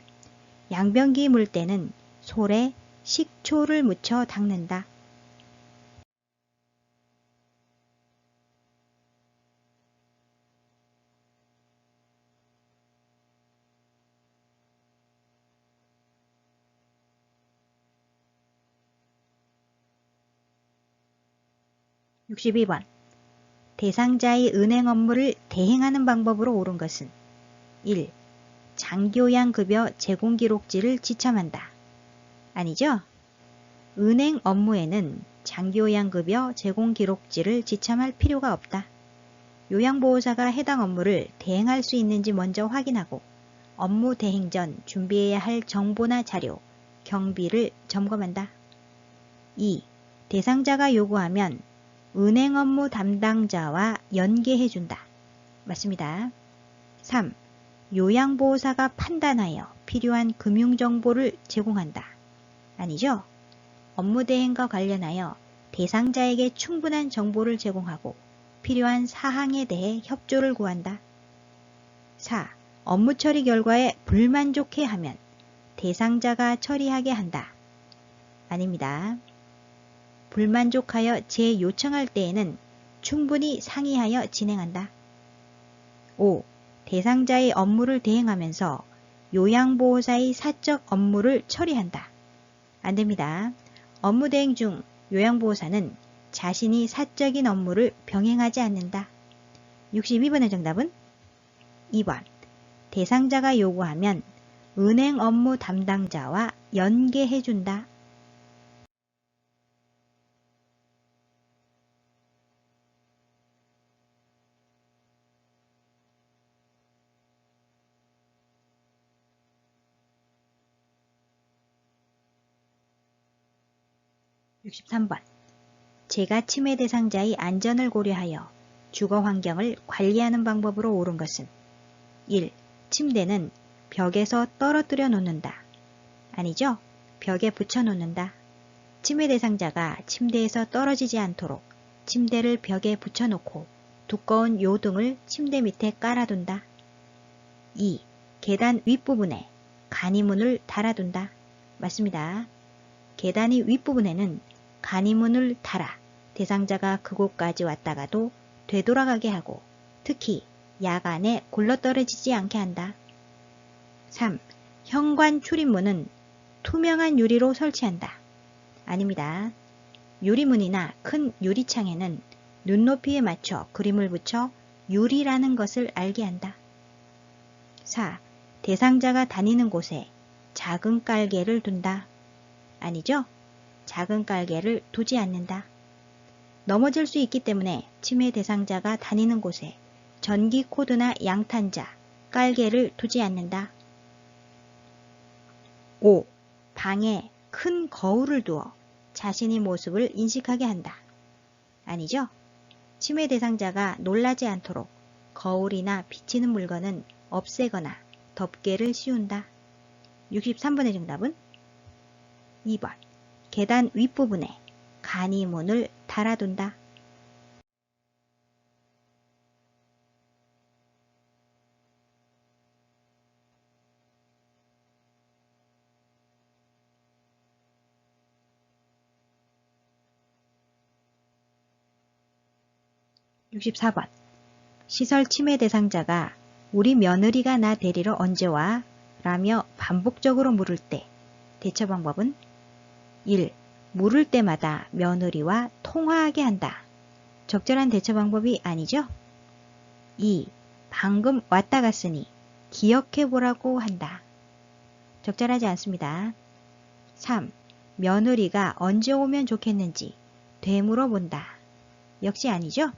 양변기 물 때는 솔에 식초를 묻혀 닦는다. 62번. 대상자의 은행 업무를 대행하는 방법으로 옳은 것은 1. 장교양급여 제공기록지를 지참한다. 아니죠? 은행 업무에는 장교양급여 제공기록지를 지참할 필요가 없다. 요양보호사가 해당 업무를 대행할 수 있는지 먼저 확인하고 업무 대행 전 준비해야 할 정보나 자료, 경비를 점검한다. 2. 대상자가 요구하면 은행 업무 담당자와 연계해준다. 맞습니다. 3. 요양보호사가 판단하여 필요한 금융정보를 제공한다. 아니죠? 업무 대행과 관련하여 대상자에게 충분한 정보를 제공하고 필요한 사항에 대해 협조를 구한다. 4. 업무 처리 결과에 불만족해하면 대상자가 처리하게 한다. 아닙니다. 불만족하여 재요청할 때에는 충분히 상의하여 진행한다. 5. 대상자의 업무를 대행하면서 요양보호사의 사적 업무를 처리한다. 안됩니다. 업무 대행 중 요양보호사는 자신이 사적인 업무를 병행하지 않는다. 62번의 정답은 2번. 대상자가 요구하면 은행 업무 담당자와 연계해준다. 63번. 재가 침해 대상자의 안전을 고려하여 주거 환경을 관리하는 방법으로 옳은 것은 1. 침대는 벽에서 떨어뜨려 놓는다. 아니죠? 벽에 붙여 놓는다. 침해 대상자가 침대에서 떨어지지 않도록 침대를 벽에 붙여 놓고 두꺼운 요등을 침대 밑에 깔아둔다. 2. 계단 윗부분에 간이문을 달아둔다. 맞습니다. 계단이 윗부분에는 간이문을 달아 대상자가 그곳까지 왔다가도 되돌아가게 하고 특히 야간에 굴러떨어지지 않게 한다. 3. 현관 출입문은 투명한 유리로 설치한다. 아닙니다. 유리문이나 큰 유리창에는 눈높이에 맞춰 그림을 붙여 유리라는 것을 알게 한다. 4. 대상자가 다니는 곳에 작은 깔개를 둔다. 아니죠? 작은 깔개를 두지 않는다. 넘어질 수 있기 때문에 침해 대상자가 다니는 곳에 전기 코드나 양탄자, 깔개를 두지 않는다. 5. 방에 큰 거울을 두어 자신의 모습을 인식하게 한다. 아니죠? 침해 대상자가 놀라지 않도록 거울이나 비치는 물건은 없애거나 덮개를 씌운다. 63번의 정답은 2번. 계단 윗부분에 간이문을 달아둔다. 64번. 시설 침해 대상자가 우리 며느리가 나 데리러 언제 와? 라며 반복적으로 물을 때 대처 방법은 1. 물을 때마다 며느리와 통화하게 한다. 적절한 대처 방법이 아니죠? 2. 방금 왔다 갔으니 기억해 보라고 한다. 적절하지 않습니다. 3. 며느리가 언제 오면 좋겠는지 되물어 본다. 역시 아니죠?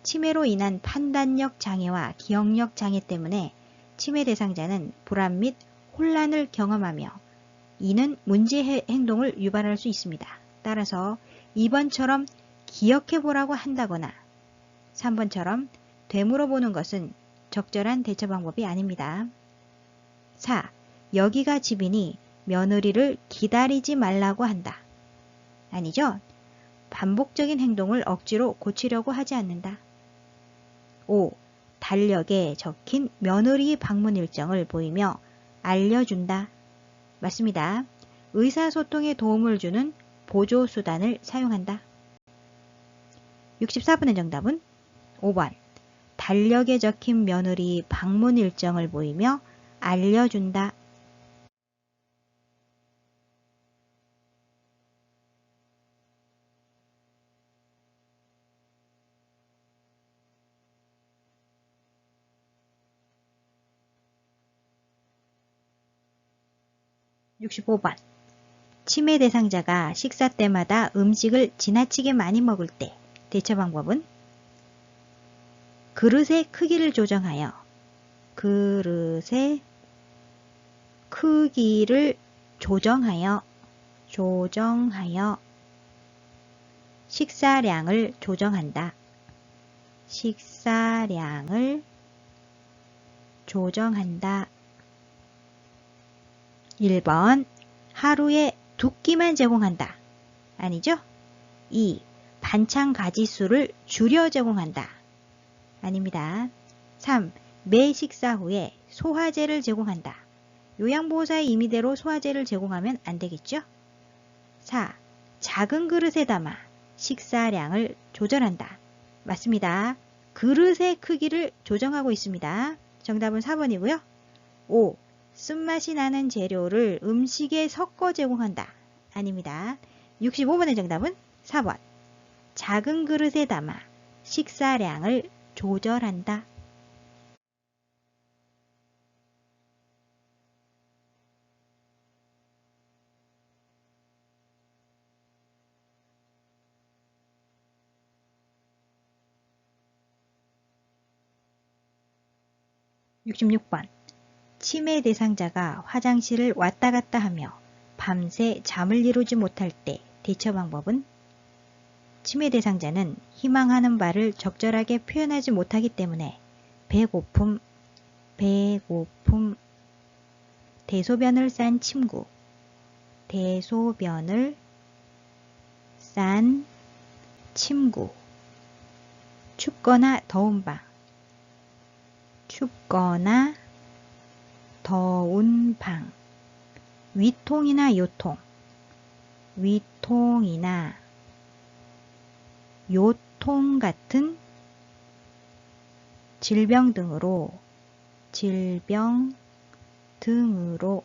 치매로 인한 판단력 장애와 기억력 장애 때문에 치매 대상자는 불안 및 혼란을 경험하며 이는 문제 행동을 유발할 수 있습니다. 따라서 2번처럼 기억해 보라고 한다거나 3번처럼 되물어 보는 것은 적절한 대처 방법이 아닙니다. 4. 여기가 집이니 며느리를 기다리지 말라고 한다. 아니죠? 반복적인 행동을 억지로 고치려고 하지 않는다. 5. 달력에 적힌 며느리 방문 일정을 보이며 알려준다. 맞습니다. 의사소통에 도움을 주는 보조수단을 사용한다. 64번의 정답은 5번. 달력에 적힌 며느리 방문 일정을 보이며 알려준다. 65번. 치매 대상자가 식사 때마다 음식을 지나치게 많이 먹을 때 대처 방법은 그릇의 크기를 조정하여 식사량을 조정한다. 식사량을 조정한다. 1번. 하루에 2끼만 제공한다. 아니죠? 2. 반찬 가지수를 줄여 제공한다. 아닙니다. 3. 매 식사 후에 소화제를 제공한다. 요양보호사의 임의대로 소화제를 제공하면 안 되겠죠? 4. 작은 그릇에 담아 식사량을 조절한다. 맞습니다. 그릇의 크기를 조정하고 있습니다. 정답은 4번이고요. 5. 쓴맛이 나는 재료를 음식에 섞어 제공한다. 아닙니다. 65번의 정답은 4번. 작은 그릇에 담아 식사량을 조절한다. 66번. 치매 대상자가 화장실을 왔다 갔다 하며 밤새 잠을 이루지 못할 때 대처 방법은 치매 대상자는 희망하는 바를 적절하게 표현하지 못하기 때문에 배고픔, 대소변을 싼 침구, 춥거나 더운 방, 위통이나 요통 같은 질병 등으로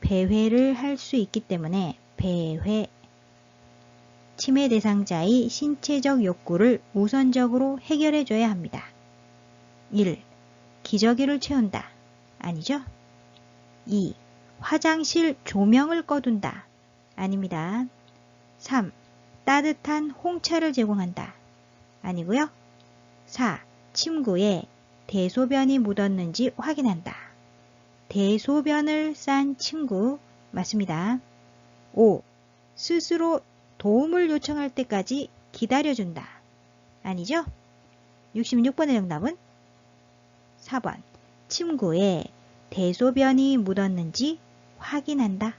배회를 할 수 있기 때문에 치매 대상자의 신체적 욕구를 우선적으로 해결해 줘야 합니다. 1. 기저귀를 채운다. 아니죠? 2. 화장실 조명을 꺼둔다. 아닙니다. 3. 따뜻한 홍차를 제공한다. 아니고요. 4. 침구에 대소변이 묻었는지 확인한다. 대소변을 싼 친구 맞습니다. 5. 스스로 도움을 요청할 때까지 기다려준다. 아니죠? 66번의 정답은 4번. 침구에 대소변이 묻었는지 확인한다.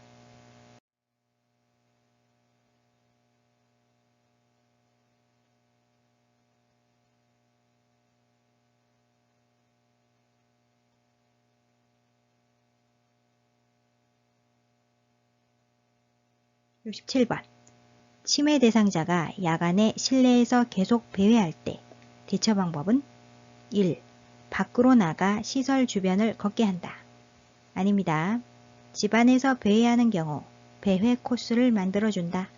67번. 치매 대상자가 야간에 실내에서 계속 배회할 때 대처 방법은 1. 밖으로 나가 시설 주변을 걷게 한다. 아닙니다. 집안에서 배회하는 경우 배회 코스를 만들어준다.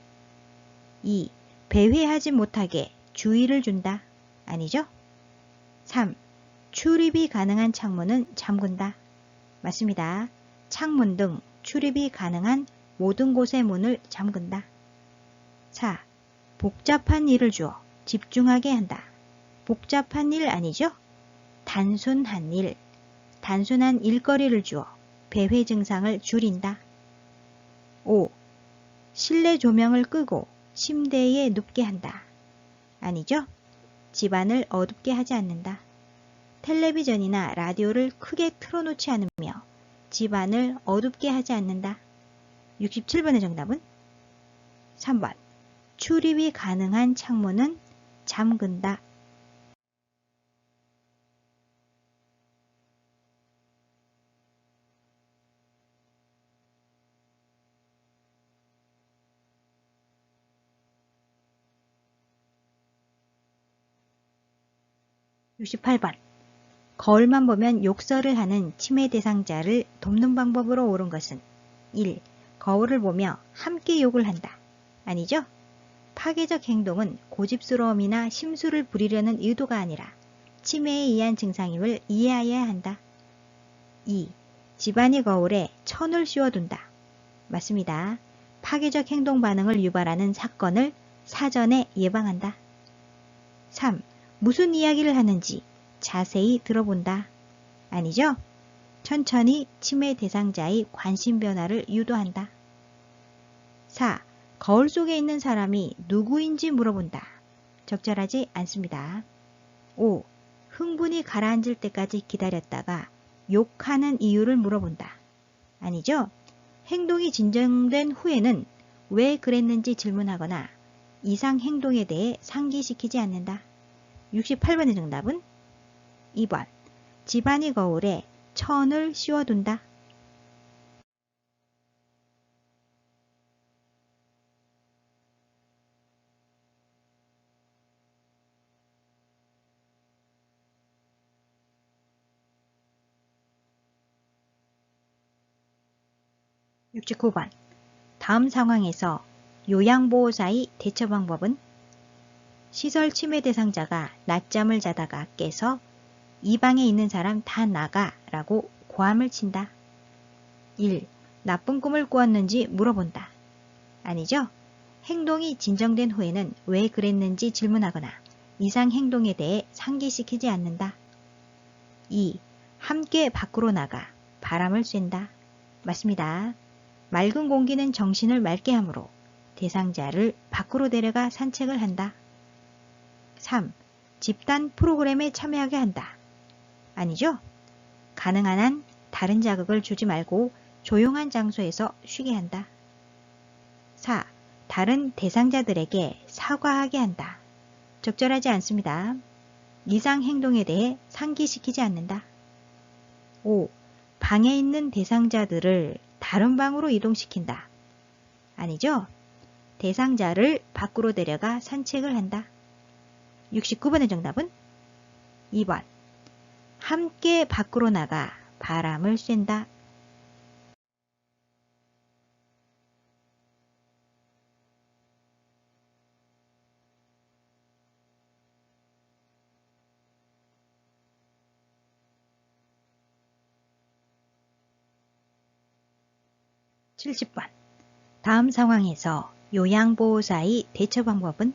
2. 배회하지 못하게 주의를 준다. 아니죠? 3. 출입이 가능한 창문은 잠근다. 맞습니다. 창문 등 출입이 가능한 모든 곳의 문을 잠근다. 4. 복잡한 일을 주어 집중하게 한다. 복잡한 일 아니죠? 단순한 일, 단순한 일거리를 주어 배회 증상을 줄인다. 5. 실내 조명을 끄고 침대에 눕게 한다. 아니죠? 집안을 어둡게 하지 않는다. 텔레비전이나 라디오를 크게 틀어놓지 않으며 집안을 어둡게 하지 않는다. 67번의 정답은 3번. 출입이 가능한 창문은 잠근다. 68번. 거울만 보면 욕설을 하는 치매 대상자를 돕는 방법으로 옳은 것은 1. 거울을 보며 함께 욕을 한다. 아니죠? 파괴적 행동은 고집스러움이나 심술을 부리려는 의도가 아니라 치매에 의한 증상임을 이해해야 한다. 2. 집안의 거울에 천을 씌워둔다. 맞습니다. 파괴적 행동 반응을 유발하는 사건을 사전에 예방한다. 3. 무슨 이야기를 하는지 자세히 들어본다. 아니죠? 천천히 치매 대상자의 관심 변화를 유도한다. 4. 거울 속에 있는 사람이 누구인지 물어본다. 적절하지 않습니다. 5. 흥분이 가라앉을 때까지 기다렸다가 욕하는 이유를 물어본다. 아니죠? 행동이 진정된 후에는 왜 그랬는지 질문하거나 이상 행동에 대해 상기시키지 않는다. 68번의 정답은 2번. 집안의 거울에 천을 씌워둔다. 69번. 다음 상황에서 요양보호사의 대처 방법은 시설 치매 대상자가 낮잠을 자다가 깨서 이 방에 있는 사람 다 나가 라고 고함을 친다. 1. 나쁜 꿈을 꾸었는지 물어본다. 아니죠? 행동이 진정된 후에는 왜 그랬는지 질문하거나 이상 행동에 대해 상기시키지 않는다. 2. 함께 밖으로 나가 바람을 쐰다. 맞습니다. 맑은 공기는 정신을 맑게 하므로 대상자를 밖으로 데려가 산책을 한다. 3. 집단 프로그램에 참여하게 한다. 아니죠? 가능한 한 다른 자극을 주지 말고 조용한 장소에서 쉬게 한다. 4. 다른 대상자들에게 사과하게 한다. 적절하지 않습니다. 이상 행동에 대해 상기시키지 않는다. 5. 방에 있는 대상자들을 다른 방으로 이동시킨다. 아니죠? 대상자를 밖으로 데려가 산책을 한다. 69번의 정답은 2번. 함께 밖으로 나가 바람을 쐰다. 70번. 다음 상황에서 요양보호사의 대처 방법은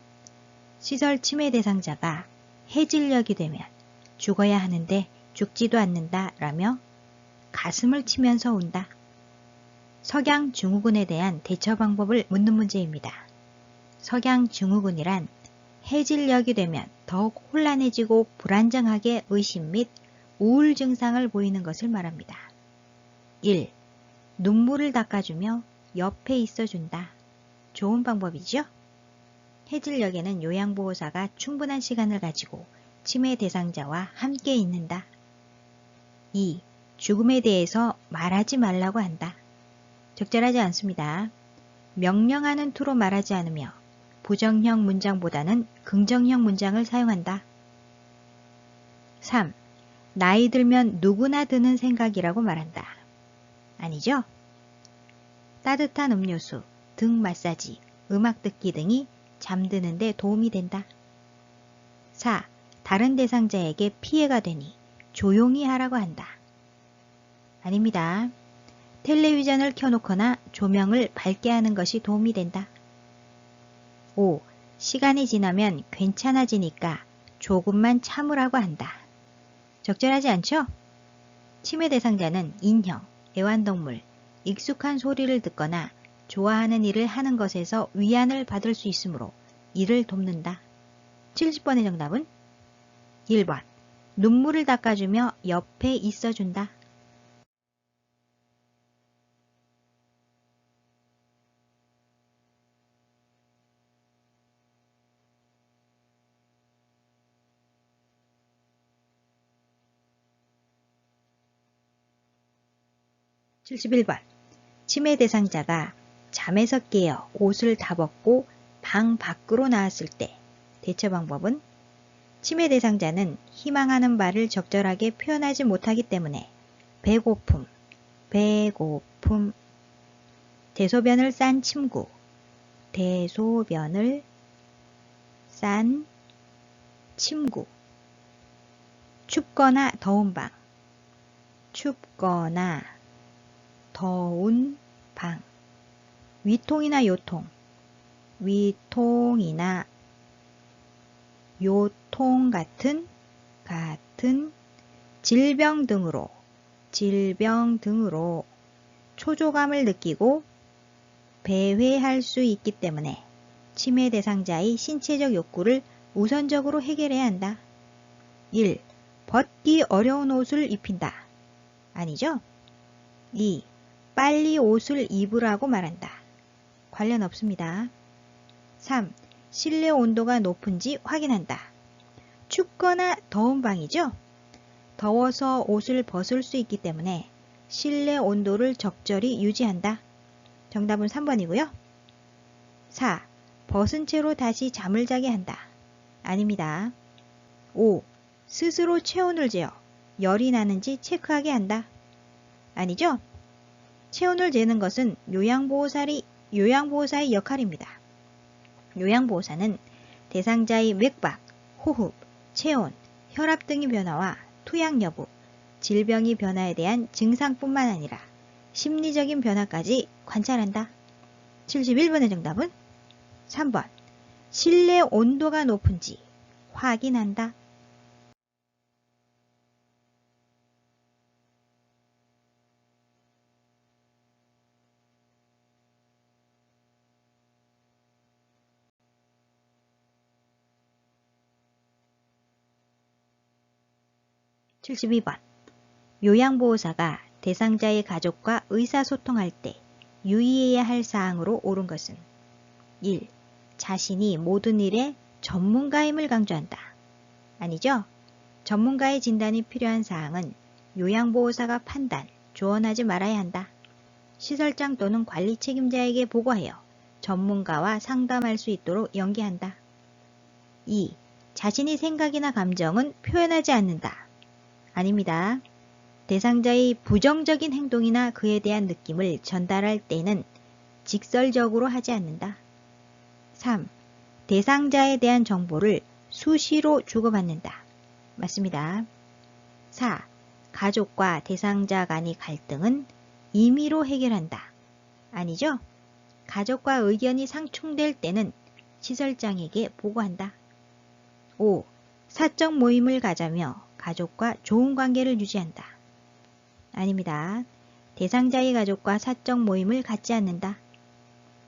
시설 침해 대상자가 해질녘이 되면 죽어야 하는데 죽지도 않는다 라며 가슴을 치면서 운다. 석양증후군에 대한 대처 방법을 묻는 문제입니다. 석양증후군이란 해질녘이 되면 더욱 혼란해지고 불안정하게 의심 및 우울 증상을 보이는 것을 말합니다. 1. 눈물을 닦아주며 옆에 있어준다. 좋은 방법이죠? 해질녘에는 요양보호사가 충분한 시간을 가지고 치매 대상자와 함께 있는다. 2. 죽음에 대해서 말하지 말라고 한다. 적절하지 않습니다. 명령하는 투로 말하지 않으며 부정형 문장보다는 긍정형 문장을 사용한다. 3. 나이 들면 누구나 드는 생각이라고 말한다. 아니죠? 따뜻한 음료수, 등 마사지, 음악 듣기 등이 잠드는 데 도움이 된다. 4. 다른 대상자에게 피해가 되니 조용히 하라고 한다. 아닙니다. 텔레비전을 켜놓거나 조명을 밝게 하는 것이 도움이 된다. 5. 시간이 지나면 괜찮아지니까 조금만 참으라고 한다. 적절하지 않죠? 치매 대상자는 인형, 애완동물, 익숙한 소리를 듣거나 좋아하는 일을 하는 것에서 위안을 받을 수 있으므로 이를 돕는다. 70번의 정답은 1번. 눈물을 닦아주며 옆에 있어준다. (71번) 치매 대상자가 잠에서 깨어 옷을 다 벗고 방 밖으로 나왔을 때 대처 방법은 치매 대상자는 희망하는 바를 적절하게 표현하지 못하기 때문에 배고픔, 대소변을 싼 침구, 대소변을 싼 침구, 춥거나 더운 방, 춥거나 더운 방, 위통이나 요통, 위통이나 요통 같은 질병 등으로 초조감을 느끼고 배회할 수 있기 때문에 치매 대상자의 신체적 욕구를 우선적으로 해결해야 한다. 1. 벗기 어려운 옷을 입힌다. 아니죠? 2. 빨리 옷을 입으라고 말한다. 관련 없습니다. 3. 실내 온도가 높은지 확인한다. 춥거나 더운 방이죠? 더워서 옷을 벗을 수 있기 때문에 실내 온도를 적절히 유지한다. 정답은 3번이고요. 4. 벗은 채로 다시 잠을 자게 한다. 아닙니다. 5. 스스로 체온을 재어 열이 나는지 체크하게 한다. 아니죠? 체온을 재는 것은 요양보호사의 역할입니다. 요양보호사는 대상자의 맥박, 호흡, 체온, 혈압 등의 변화와 투약 여부, 질병의 변화에 대한 증상뿐만 아니라 심리적인 변화까지 관찰한다. 71번의 정답은 3번. 실내 온도가 높은지 확인한다. (72번) 요양보호사가 대상자의 가족과 의사소통할 때 유의해야 할 사항으로 옳은 것은 1. 자신이 모든 일에 전문가임을 강조한다. 아니죠? 전문가의 진단이 필요한 사항은 요양보호사가 판단, 조언하지 말아야 한다. 시설장 또는 관리 책임자에게 보고하여 전문가와 상담할 수 있도록 연계한다. 2. 자신의 생각이나 감정은 표현하지 않는다. 아닙니다. 대상자의 부정적인 행동이나 그에 대한 느낌을 전달할 때는 직설적으로 하지 않는다. 3. 대상자에 대한 정보를 수시로 주고받는다. 맞습니다. 4. 가족과 대상자 간의 갈등은 임의로 해결한다. 아니죠? 가족과 의견이 상충될 때는 시설장에게 보고한다. 5. 사적 모임을 가자며 가족과 좋은 관계를 유지한다. 아닙니다. 대상자의 가족과 사적 모임을 갖지 않는다.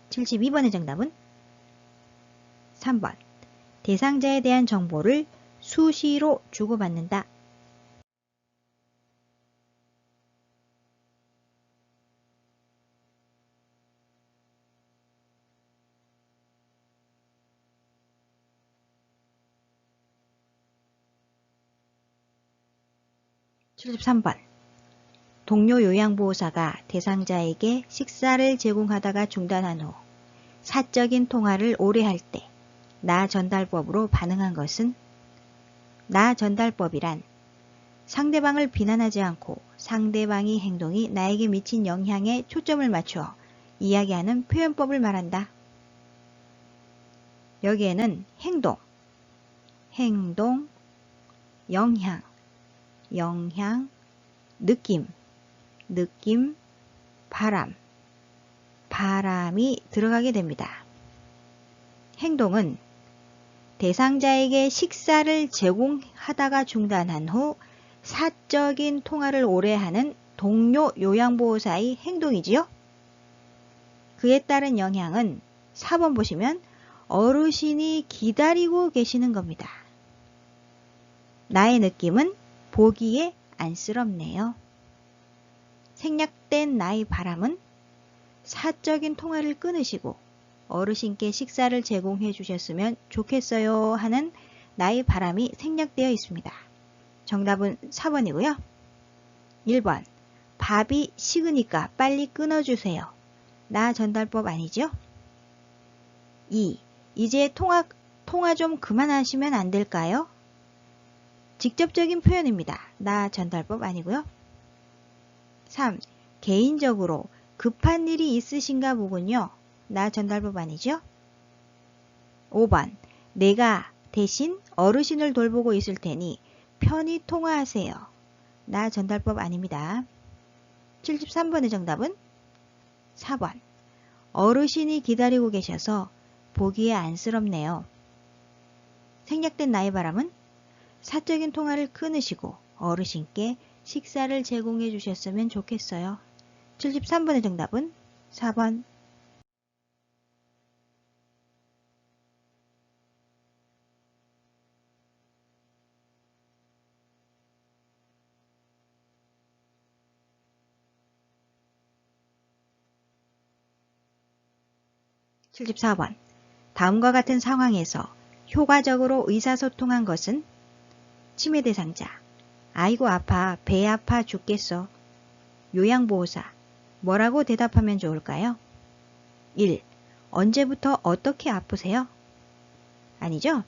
72번의 정답은 3번. 대상자에 대한 정보를 수시로 주고받는다. (73번) 동료 요양보호사가 대상자에게 식사를 제공하다가 중단한 후 사적인 통화를 오래 할 때 나 전달법으로 반응한 것은? 나 전달법이란 상대방을 비난하지 않고 상대방의 행동이 나에게 미친 영향에 초점을 맞추어 이야기하는 표현법을 말한다. 여기에는 행동, 영향, 느낌, 바람이 들어가게 됩니다. 행동은 대상자에게 식사를 제공하다가 중단한 후 사적인 통화를 오래 하는 동료 요양보호사의 행동이지요. 그에 따른 영향은 4번 보시면 어르신이 기다리고 계시는 겁니다. 나의 느낌은 보기에 안쓰럽네요. 생략된 나의 바람은 사적인 통화를 끊으시고 어르신께 식사를 제공해 주셨으면 좋겠어요 하는 나의 바람이 생략되어 있습니다. 정답은 4번이고요. 1번. 밥이 식으니까 빨리 끊어주세요. 나 전달법 아니죠? 2. 이제 통화 좀 그만하시면 안 될까요? 직접적인 표현입니다. 나 전달법 아니고요. 3. 개인적으로 급한 일이 있으신가 보군요. 나 전달법 아니죠? 5번. 내가 대신 어르신을 돌보고 있을 테니 편히 통화하세요. 나 전달법 아닙니다. 73번의 정답은 4번. 어르신이 기다리고 계셔서 보기에 안쓰럽네요. 생략된 나의 바람은 사적인 통화를 끊으시고 어르신께 식사를 제공해 주셨으면 좋겠어요. 73번의 정답은 4번. 74번. 다음과 같은 상황에서 효과적으로 의사소통한 것은? 치매 대상자. 아이고 아파, 배 아파 죽겠어. 요양보호사. 뭐라고 대답하면 좋을까요? 1. 언제부터 어떻게 아프세요? 아니죠?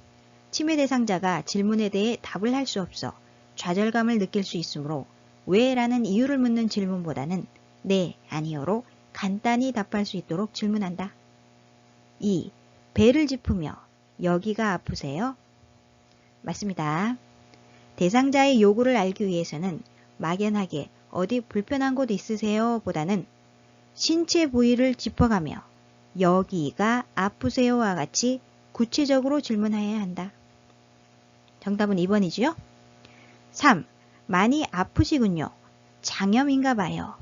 치매 대상자가 질문에 대해 답을 할 수 없어 좌절감을 느낄 수 있으므로 왜? 라는 이유를 묻는 질문보다는 네, 아니요로 간단히 답할 수 있도록 질문한다. 2. 배를 짚으며 여기가 아프세요? 맞습니다. 대상자의 요구를 알기 위해서는 막연하게 어디 불편한 곳 있으세요? 보다는 신체 부위를 짚어가며 여기가 아프세요와 같이 구체적으로 질문해야 한다. 정답은 2번이지요? 3. 많이 아프시군요. 장염인가 봐요.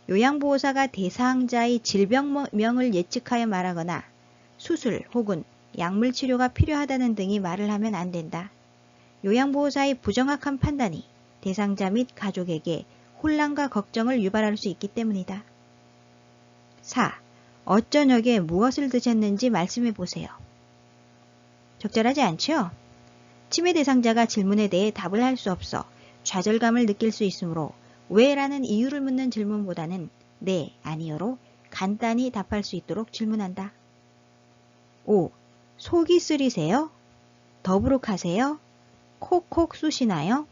요양보호사가 대상자의 질병명을 예측하여 말하거나 수술 혹은 약물 치료가 필요하다는 등의 말을 하면 안 된다. 요양보호사의 부정확한 판단이 대상자 및 가족에게 혼란과 걱정을 유발할 수 있기 때문이다. 4. 어쩌녁에 무엇을 드셨는지 말씀해 보세요. 적절하지 않죠? 치매 대상자가 질문에 대해 답을 할 수 없어 좌절감을 느낄 수 있으므로 왜? 라는 이유를 묻는 질문보다는 네, 아니요로 간단히 답할 수 있도록 질문한다. 5. 속이 쓰리세요? 더부룩하세요? 콕콕 쑤시나요?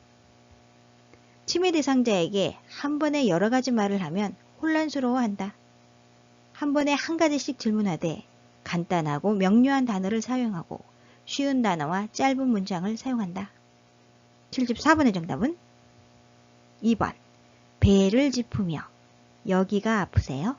치매 대상자에게 한 번에 여러 가지 말을 하면 혼란스러워한다. 한 번에 한 가지씩 질문하되 간단하고 명료한 단어를 사용하고 쉬운 단어와 짧은 문장을 사용한다. 74번의 정답은 2번. 배를 짚으며 여기가 아프세요?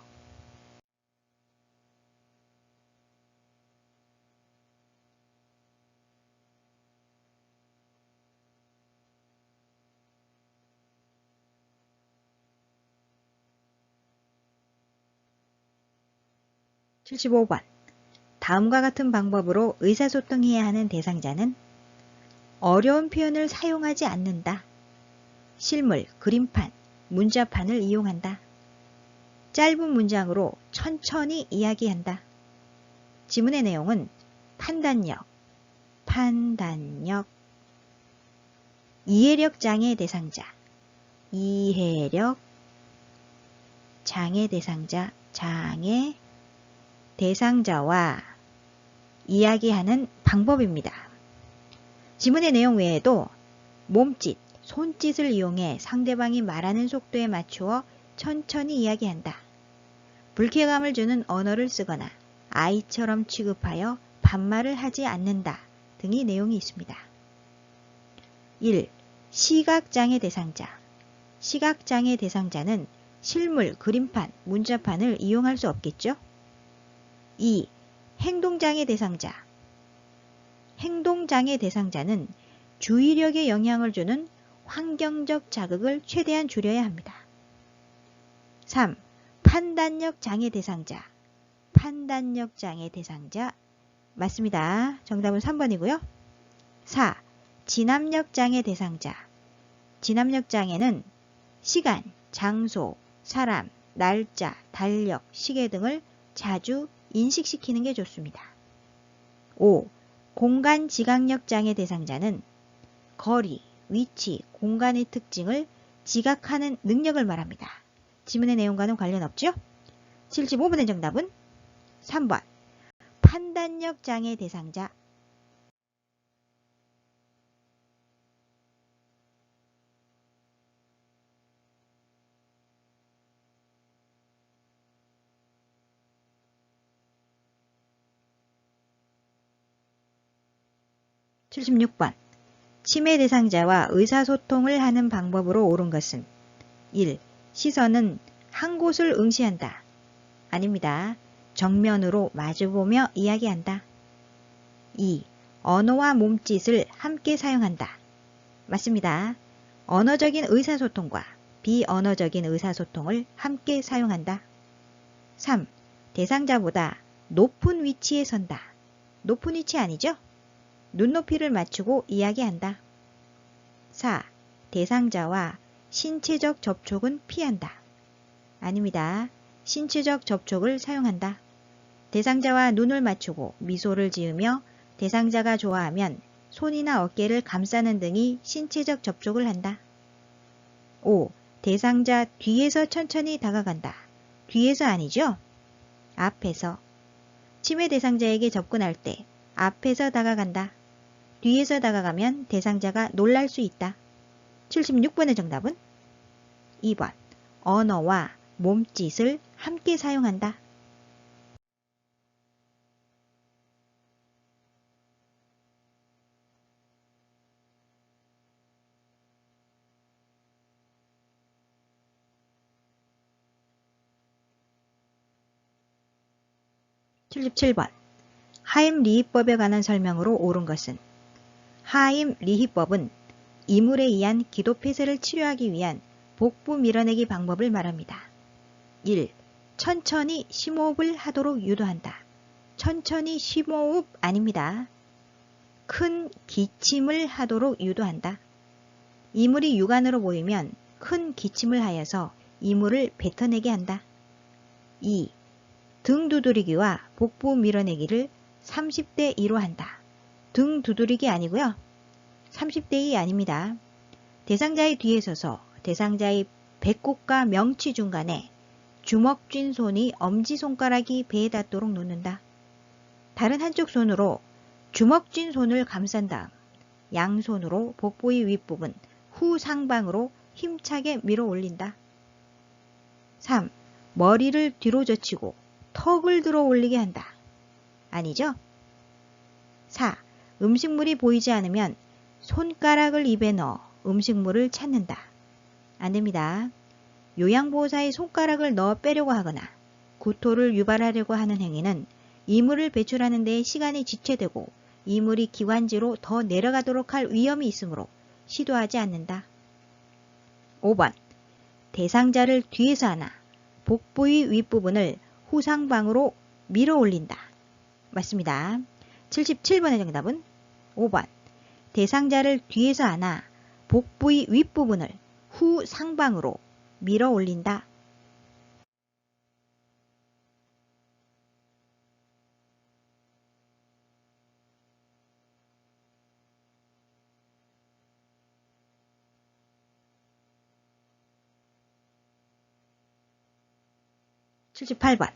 75번. 다음과 같은 방법으로 의사소통해야 하는 대상자는 어려운 표현을 사용하지 않는다. 실물, 그림판, 문자판을 이용한다. 짧은 문장으로 천천히 이야기한다. 지문의 내용은 판단력, 이해력 장애 대상자, 이해력 장애 대상자, 대상자와 이야기하는 방법입니다. 지문의 내용 외에도 몸짓, 손짓을 이용해 상대방이 말하는 속도에 맞추어 천천히 이야기한다. 불쾌감을 주는 언어를 쓰거나 아이처럼 취급하여 반말을 하지 않는다 등의 내용이 있습니다. 1. 시각장애 대상자. 시각장애 대상자는 실물, 그림판, 문자판을 이용할 수 없겠죠? 2. 행동장애 대상자. 행동장애 대상자는 주의력에 영향을 주는 환경적 자극을 최대한 줄여야 합니다. 3. 판단력 장애 대상자. 판단력 장애 대상자 맞습니다. 정답은 3번이고요. 4. 진압력 장애 대상자. 진압력 장애는 시간, 장소, 사람, 날짜, 달력, 시계 등을 자주 인식시키는 게 좋습니다. 5. 공간 지각력 장애 대상자는 거리, 위치, 공간의 특징을 지각하는 능력을 말합니다. 지문의 내용과는 관련 없죠? 75번의 정답은 3번. 판단력 장애 대상자. (76번) 치매 대상자와 의사소통을 하는 방법으로 옳은 것은 1. 시선은 한 곳을 응시한다. 아닙니다. 정면으로 마주보며 이야기한다. 2. 언어와 몸짓을 함께 사용한다. 맞습니다. 언어적인 의사소통과 비언어적인 의사소통을 함께 사용한다. 3. 대상자보다 높은 위치에 선다. 높은 위치 아니죠? 눈높이를 맞추고 이야기한다. 4. 대상자와 신체적 접촉은 피한다. 아닙니다. 신체적 접촉을 사용한다. 대상자와 눈을 맞추고 미소를 지으며 대상자가 좋아하면 손이나 어깨를 감싸는 등의 신체적 접촉을 한다. 5. 대상자 뒤에서 천천히 다가간다. 뒤에서 아니죠? 앞에서. 치매 대상자에게 접근할 때 앞에서 다가간다. 뒤에서 다가가면 대상자가 놀랄 수 있다. 76번의 정답은 2번. 언어와 몸짓을 함께 사용한다. (77번) 하임리히법에 관한 설명으로 옳은 것은 하임리히법은 이물에 의한 기도 폐쇄를 치료하기 위한 복부 밀어내기 방법을 말합니다. 1. 천천히 심호흡을 하도록 유도한다. 천천히 심호흡 아닙니다. 큰 기침을 하도록 유도한다. 이물이 육안으로 보이면 큰 기침을 하여서 이물을 뱉어내게 한다. 2. 등 두드리기와 복부 밀어내기를 30대 2로 한다. 등 두드리기 아니고요. 30대 2 아닙니다. 대상자의 뒤에 서서 대상자의 배꼽과 명치 중간에 주먹 쥔 손이 엄지손가락이 배에 닿도록 놓는다. 다른 한쪽 손으로 주먹 쥔 손을 감싼 다음 양손으로 복부의 윗부분 후상방으로 힘차게 밀어 올린다. 3. 머리를 뒤로 젖히고 턱을 들어 올리게 한다. 아니죠? 4. 음식물이 보이지 않으면 손가락을 입에 넣어 음식물을 찾는다. 안됩니다. 요양보호사의 손가락을 넣어 빼려고 하거나 구토를 유발하려고 하는 행위는 이물을 배출하는 데 시간이 지체되고 이물이 기관지로 더 내려가도록 할 위험이 있으므로 시도하지 않는다. 5번. 대상자를 뒤에서 안아 복부의 윗부분을 후상방으로 밀어 올린다. 맞습니다. 77번의 정답은 5번. 대상자를 뒤에서 안아 복부의 윗부분을 후 상방으로 밀어 올린다. 78번.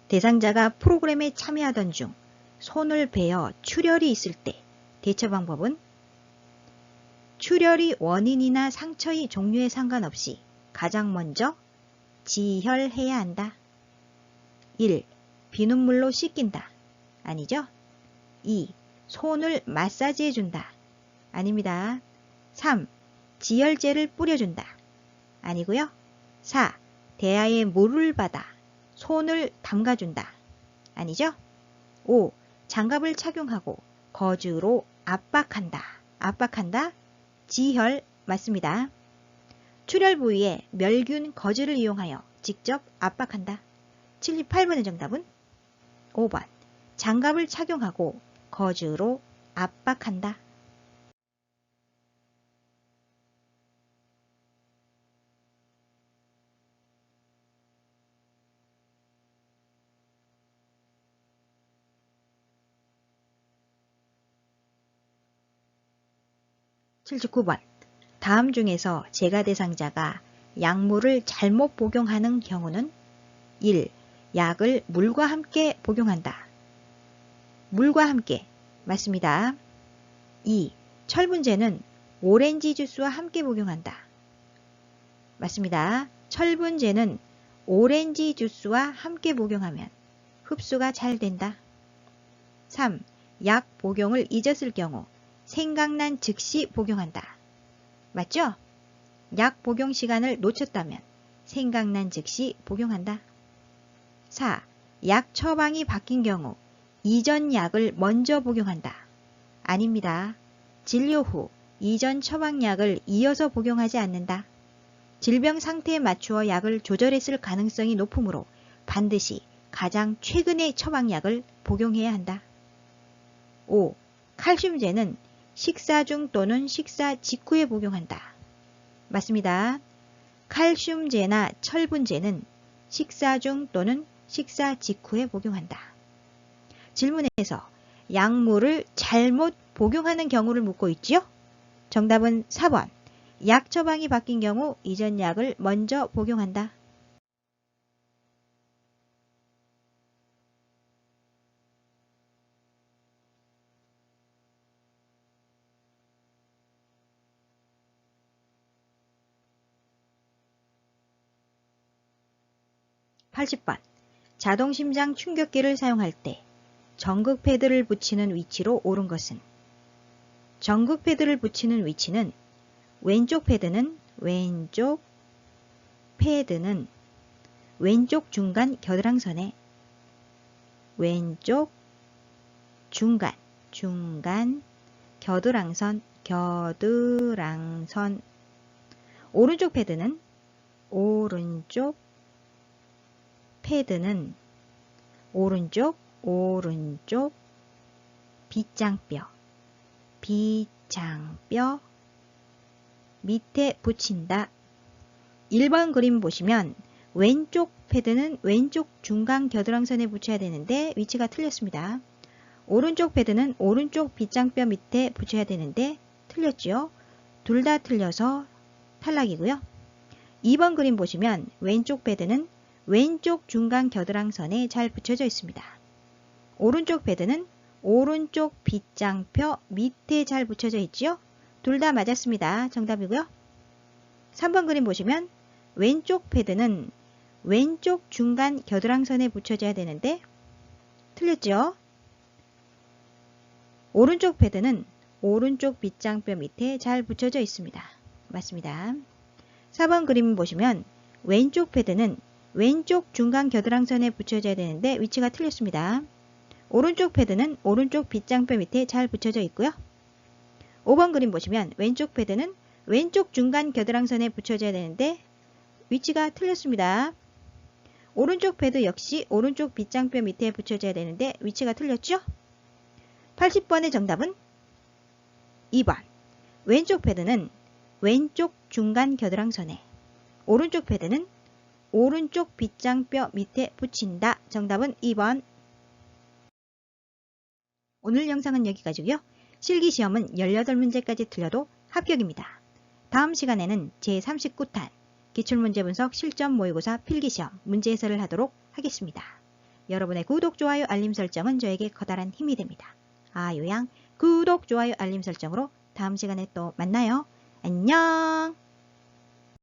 대상자가 프로그램에 참여하던 중 손을 베어 출혈이 있을 때 대처 방법은 출혈이 원인이나 상처의 종류에 상관없이 가장 먼저 지혈해야 한다. 1. 비눗물로 씻긴다. 아니죠? 2. 손을 마사지해준다. 아닙니다. 3. 지혈제를 뿌려준다. 아니고요. 4. 대야에 물을 받아 손을 담가준다. 아니죠? 5. 장갑을 착용하고 거즈로 압박한다. 압박한다. 지혈 맞습니다. 출혈 부위에 멸균 거즈를 이용하여 직접 압박한다. 78번의 정답은 5번. 장갑을 착용하고 거즈로 압박한다. 79번. 다음 중에서 제가 대상자가 약물을 잘못 복용하는 경우는 1. 약을 물과 함께 복용한다. 물과 함께 맞습니다. 2. 철분제는 오렌지 주스와 함께 복용한다. 맞습니다. 철분제는 오렌지 주스와 함께 복용하면 흡수가 잘 된다. 3. 약 복용을 잊었을 경우 생각난 즉시 복용한다. 맞죠? 약 복용 시간을 놓쳤다면 생각난 즉시 복용한다. 4. 약 처방이 바뀐 경우 이전 약을 먼저 복용한다. 아닙니다. 진료 후 이전 처방약을 이어서 복용하지 않는다. 질병 상태에 맞추어 약을 조절했을 가능성이 높으므로 반드시 가장 최근의 처방약을 복용해야 한다. 5. 칼슘제는 식사 중 또는 식사 직후에 복용한다. 맞습니다. 칼슘제나 철분제는 식사 중 또는 식사 직후에 복용한다. 질문에서 약물을 잘못 복용하는 경우를 묻고 있지요? 정답은 4번. 약 처방이 바뀐 경우 이전 약을 먼저 복용한다. 80번. 자동심장 충격기를 사용할 때 전극 패드를 붙이는 위치로 옳은 것은 전극 패드를 붙이는 위치는 왼쪽 패드는 왼쪽 중간 겨드랑선에 왼쪽 중간 겨드랑선 오른쪽 패드는 오른쪽 빗장뼈 밑에 붙인다. 1번 그림 보시면 왼쪽 패드는 왼쪽 중간 겨드랑선에 붙여야 되는데 위치가 틀렸습니다. 오른쪽 패드는 오른쪽 빗장뼈 밑에 붙여야 되는데 틀렸죠. 둘 다 틀려서 탈락이고요. 2번 그림 보시면 왼쪽 패드는 왼쪽 중간 겨드랑선에 잘 붙여져 있습니다. 오른쪽 패드는 오른쪽 빗장뼈 밑에 잘 붙여져 있지요. 둘 다 맞았습니다. 정답이고요. 3번 그림 보시면 왼쪽 패드는 왼쪽 중간 겨드랑선에 붙여져야 되는데 틀렸죠. 오른쪽 패드는 오른쪽 빗장뼈 밑에 잘 붙여져 있습니다. 맞습니다. 4번 그림 보시면 왼쪽 패드는 왼쪽 중간 겨드랑선에 붙여져야 되는데 위치가 틀렸습니다. 오른쪽 패드는 오른쪽 빗장뼈 밑에 잘 붙여져 있고요. 5번 그림 보시면 왼쪽 패드는 왼쪽 중간 겨드랑선에 붙여져야 되는데 위치가 틀렸습니다. 오른쪽 패드 역시 오른쪽 빗장뼈 밑에 붙여줘야 되는데 위치가 틀렸죠? 80번의 정답은 2번. 왼쪽 패드는 왼쪽 중간 겨드랑선에, 오른쪽 패드는 오른쪽 빗장뼈 밑에 붙인다. 정답은 2번. 오늘 영상은 여기까지고요. 실기시험은 18문제까지 틀려도 합격입니다. 다음 시간에는 제39탄 기출문제 분석 실전 모의고사 필기시험 문제 해설을 하도록 하겠습니다. 여러분의 구독, 좋아요, 알림 설정은 저에게 커다란 힘이 됩니다. 아요양 구독, 좋아요, 알림 설정으로 다음 시간에 또 만나요. 안녕.